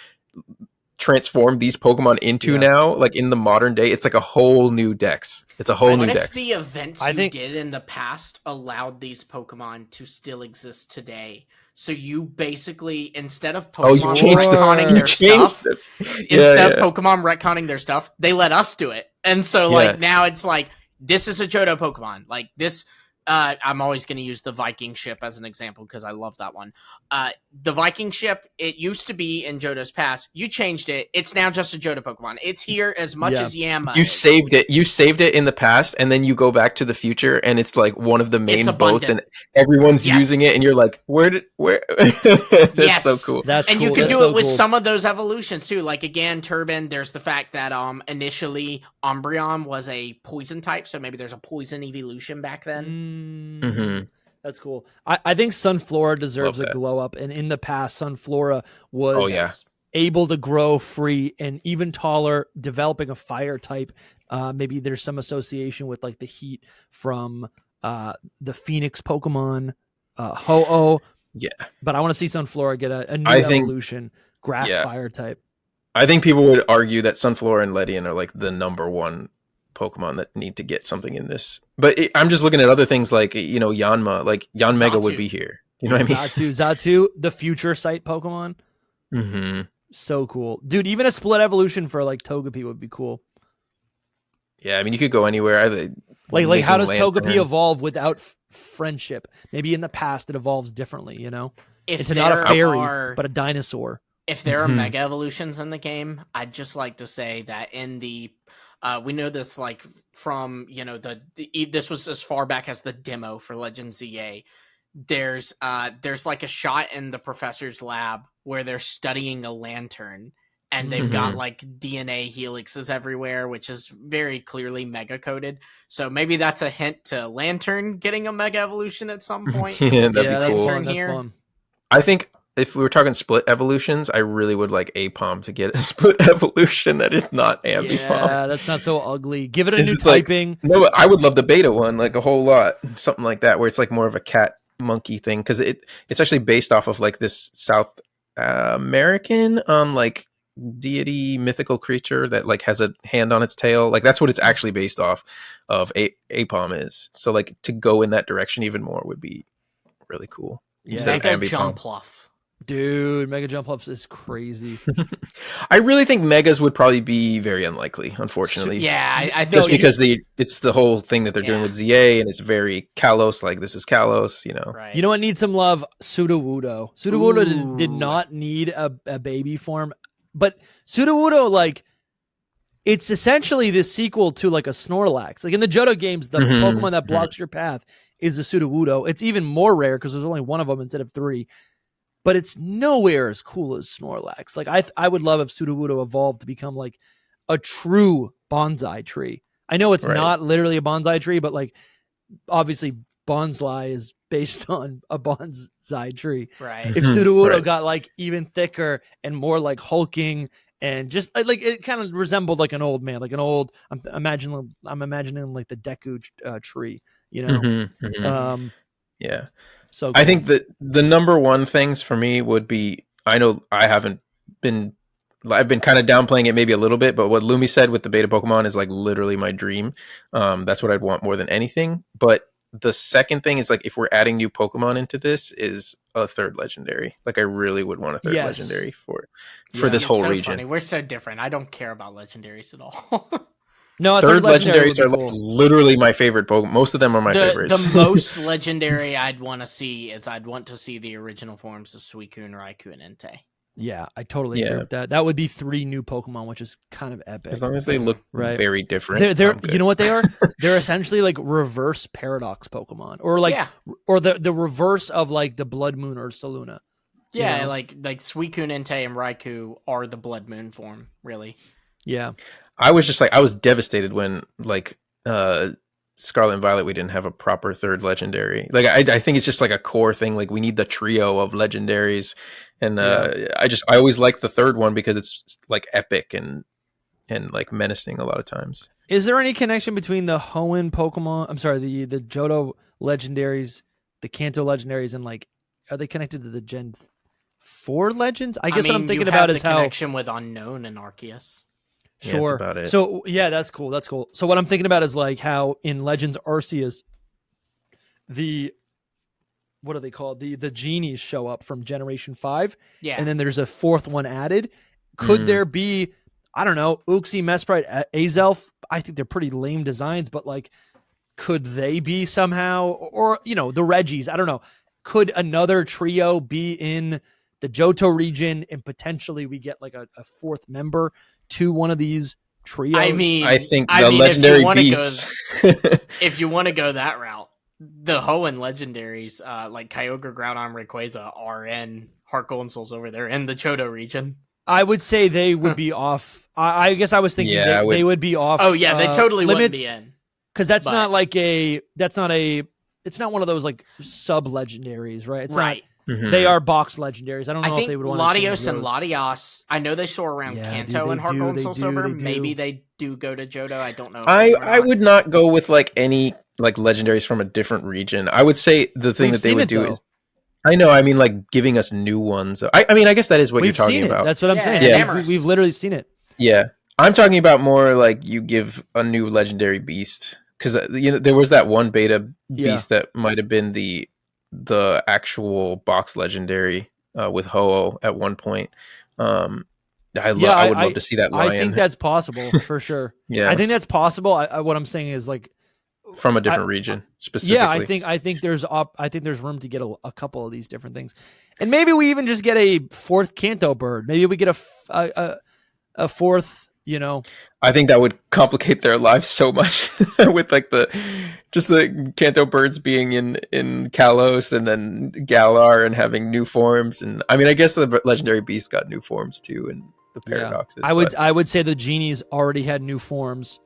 transformed these Pokemon into now, like in the modern day, it's like a whole new dex. It's a whole new What dex. if the events you did in the past allowed these Pokemon to still exist today? So you basically, instead of Pokemon retconning their stuff, instead of Pokemon retconning their stuff, they let us do it. And so like now it's like, this is a Johto Pokemon. Like this, I'm always going to use the Viking ship as an example because I love that one. The Viking ship, it used to be in Johto's past. You changed it. It's now just a Johto Pokemon. It's here as much as Yama. You saved it. You saved it in the past, and then you go back to the future, and it's like one of the main boats, and everyone's using it, and you're like, where? That's so cool. That's and cool. You can That's do it so with cool. some of those evolutions too. Like again, Turban. There's the fact that initially Umbreon was a poison type, so maybe there's a poison evolution back then. That's cool. I think Sunflora deserves a glow up, and in the past, Sunflora was able to grow free and even taller, developing a fire type. Maybe there's some association with like the heat from the Phoenix Pokemon, Ho-Oh. Yeah, but I want to see Sunflora get a new evolution, grass fire type. I think people would argue that Sunflora and Ledian are like the number one Pokemon that need to get something in this. But I'm just looking at other things like, Yanma, like Yanmega would be here. You know what I mean? Zatu, the future sight Pokemon. So cool. Dude, even a split evolution for like Togepi would be cool. Yeah, I mean, you could go anywhere. Like how does Togepi evolve without friendship? Maybe in the past it evolves differently, It's not a fairy, but a dinosaur. If there are mega evolutions in the game, I'd just like to say that in the we know this like from this was as far back as the demo for Legend ZA. There's like a shot in the professor's lab where they're studying a lantern, and they've got like DNA helixes everywhere, which is very clearly mega coded. So maybe that's a hint to Lantern getting a mega evolution at some point. That'd be cool. That's fun. I think if we were talking split evolutions, I really would like Apom to get a split evolution that is not Ambipom. Yeah, that's not so ugly. Give it a new typing. No, I would love the beta one, like a whole lot, something like that, where it's like more of a cat monkey thing, because it's actually based off of like this South American like deity mythical creature that like has a hand on its tail. Like that's what it's actually based off of. Apom is. So like to go in that direction even more would be really cool. Mega Jumpluff. Dude, Mega Jumpluff is crazy. I really think Megas would probably be very unlikely, unfortunately. Yeah, I think just because it's the whole thing that they're doing with ZA, and it's very Kalos, like this is Kalos, Right. You know what needs some love? Sudowoodo. Sudowoodo did not need a baby form, but Sudowoodo, like, it's essentially the sequel to like a Snorlax. Like in the Johto games, the Pokemon that blocks your path is a Sudowoodo. It's even more rare because there's only one of them instead of 3. But it's nowhere as cool as Snorlax. Like I would love if Sudowoodo evolved to become like a true bonsai tree. I know it's not literally a bonsai tree, but like obviously bonsai is based on a bonsai tree. Right. If Sudowoodo got like even thicker and more like hulking and just like it kind of resembled like an old man, like an old. I'm imagining like the Deku tree. Yeah. So cool. I think that the number one things for me would be, I know I've been kind of downplaying it maybe a little bit, but what Lumi said with the beta Pokemon is like literally my dream. That's what I'd want more than anything. But the second thing is like, if we're adding new Pokemon into this, is a third legendary. Like I really would want a third legendary for this whole region. Funny. We're so different. I don't care about legendaries at all. No, third legendaries are like literally my favorite Pokemon. Most of them are my favorites. The most legendary I'd want to see is I'd want to see the original forms of Suicune, Raikou, and Entei. Yeah, I totally agree with that. That would be 3 new Pokemon, which is kind of epic. As long as they look very different. They're you know what they are? They're essentially like reverse Paradox Pokemon, or like or the reverse of like the Blood Moon or Saluna. Yeah, like Suicune, Entei, and Raikou are the Blood Moon form, really. Yeah. I was devastated when like Scarlet and Violet we didn't have a proper third legendary. Like I think it's just like a core thing. Like we need the trio of legendaries, and I always like the third one because it's like epic and like menacing a lot of times. Is there any connection between the Hoenn Pokemon? I'm sorry, the Johto legendaries, the Kanto legendaries, and like are they connected to the Gen for Legends. I guess what I'm mean, thinking you about have is the how connection with Unknown and Arceus. Yeah, sure. that's about it. So yeah, that's cool. That's cool. So what I'm thinking about is like how in Legends Arceus, the what are they called? The genies show up from Generation 5, Yeah. and then there's a fourth one added. Could there be, I don't know, Uxie, Mesprite, Azelf? I think they're pretty lame designs, but like, could they be somehow, or you know, the Reggies? I don't know. Could another trio be in the Johto region, and potentially we get like a fourth member to one of these trios? I mean, I think the legendary beasts. If you want to go that route, the Hoenn legendaries, like Kyogre, Groudon, Rayquaza, are in Heart Gold and Soul Silver. They're in the Johto region. I would say they would be off. I guess I was thinking they would be off. Oh yeah, they totally wouldn't limits, be in. because that's not like it's not one of those like sub legendaries, right? It's right. not. They are box legendaries. I don't know I if they think would want to Latios and Latias. I know they soar around Kanto and Heart Gold and Soul Silver. Maybe they do go to Johto. I don't know. I would not go with like any like legendaries from a different region. I would say the thing that they would do is, I know. I mean, like giving us new ones. I mean, I guess that is what you're talking about. That's what I'm saying. Yeah. We've literally seen it. Yeah, I'm talking about more like you give a new legendary beast, because you know there was that one beta beast that might have been the actual box legendary with Ho-Oh at one point. I would love to see that lion. I think that's possible for sure. Yeah, I think that's possible. What I'm saying is like from a different region specifically. Yeah, I think there's room to get a couple of these different things, and maybe we even just get a fourth Kanto bird. Maybe we get a fourth. You know, I think that would complicate their lives so much with like the Kanto birds being in Kalos and then Galar and having new forms. And I mean, I guess the legendary beast got new forms too, and the paradoxes. I would say the genies already had new forms,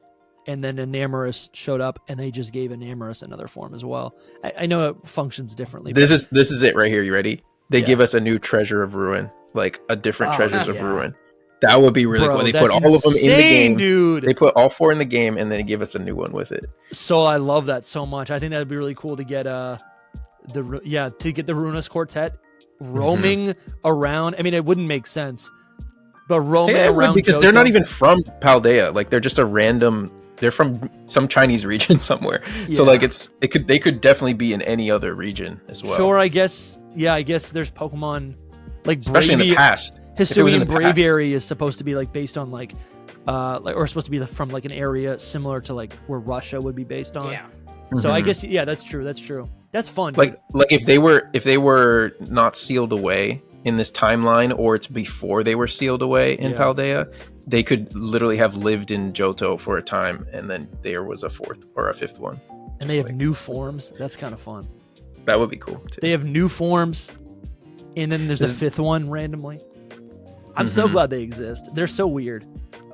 and then Enamorus showed up, and they just gave Enamorus another form as well. I know it functions differently. This is it right here. You ready? They give us a new Treasure of Ruin, like a different Treasures of Ruin. That would be really cool. They put all of them in the game, dude. They put all 4 in the game, and then they give us a new one with it. So I love that so much. I think that'd be really cool to get the Runas Quartet roaming around. I mean, it wouldn't make sense, but roaming around because Johto, they're not even from Paldea. Like they're just a random. They're from some Chinese region somewhere. So like they could definitely be in any other region as well. Sure, I guess. Yeah, I guess there's Pokemon like especially in the past. Hisuian Braviary is supposed to be like based on or supposed to be from like an area similar to like where Russia would be based on. Yeah. So I guess that's true. That's fun. Like if they were not sealed away in this timeline, or it's before they were sealed away in Paldea, they could literally have lived in Johto for a time, and then there was a fourth or a fifth one. And they have new forms. That's kind of fun. That would be cool too. They have new forms, and then there's a fifth one randomly. I'm so glad they exist. They're so weird.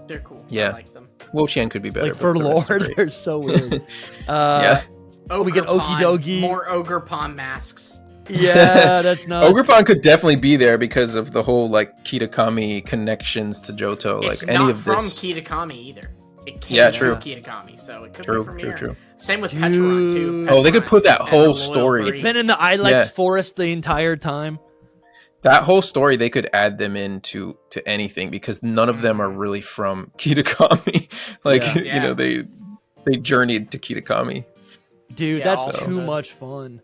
They're cool. Yeah. I like them. Wo-Chien could be better. Like for lore, they're so weird. Yeah. We get Okidogi. More Ogerpon masks. Yeah, that's nuts. Ogerpon could definitely be there because of the whole like Kitakami connections to Johto. It's like any not of from this. Kitakami either. It came from Kitakami, so it could be from here. True. Same with Petron too. Oh, they could put that and whole the story. It's been in the Ilex forest the entire time. That whole story, they could add them into anything because none of them are really from Kitakami. You know, they journeyed to Kitakami. Dude, that's too much fun.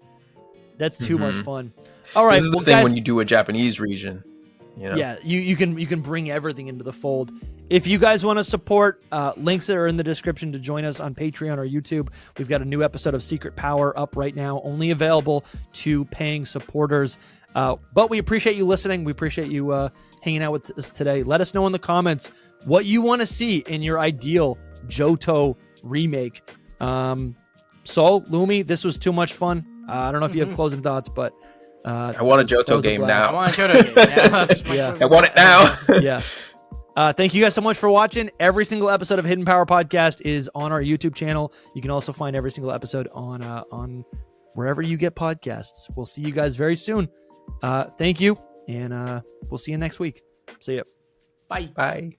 That's too much fun. All right, this is the thing when you do a Japanese region. You know? Yeah, you can bring everything into the fold. If you guys want to support, links are in the description to join us on Patreon or YouTube. We've got a new episode of Secret Power up right now, only available to paying supporters. But we appreciate you listening. We appreciate you hanging out with us today. Let us know in the comments what you want to see in your ideal Johto remake. So, Lumi, this was too much fun. I don't know if you have closing thoughts, but I want a Johto game now. I want a Johto game. Yeah. I want it now. Yeah. Thank you guys so much for watching. Every single episode of Hidden Power Podcast is on our YouTube channel. You can also find every single episode on wherever you get podcasts. We'll see you guys very soon. Thank you, and we'll see you next week. See ya. Bye. Bye.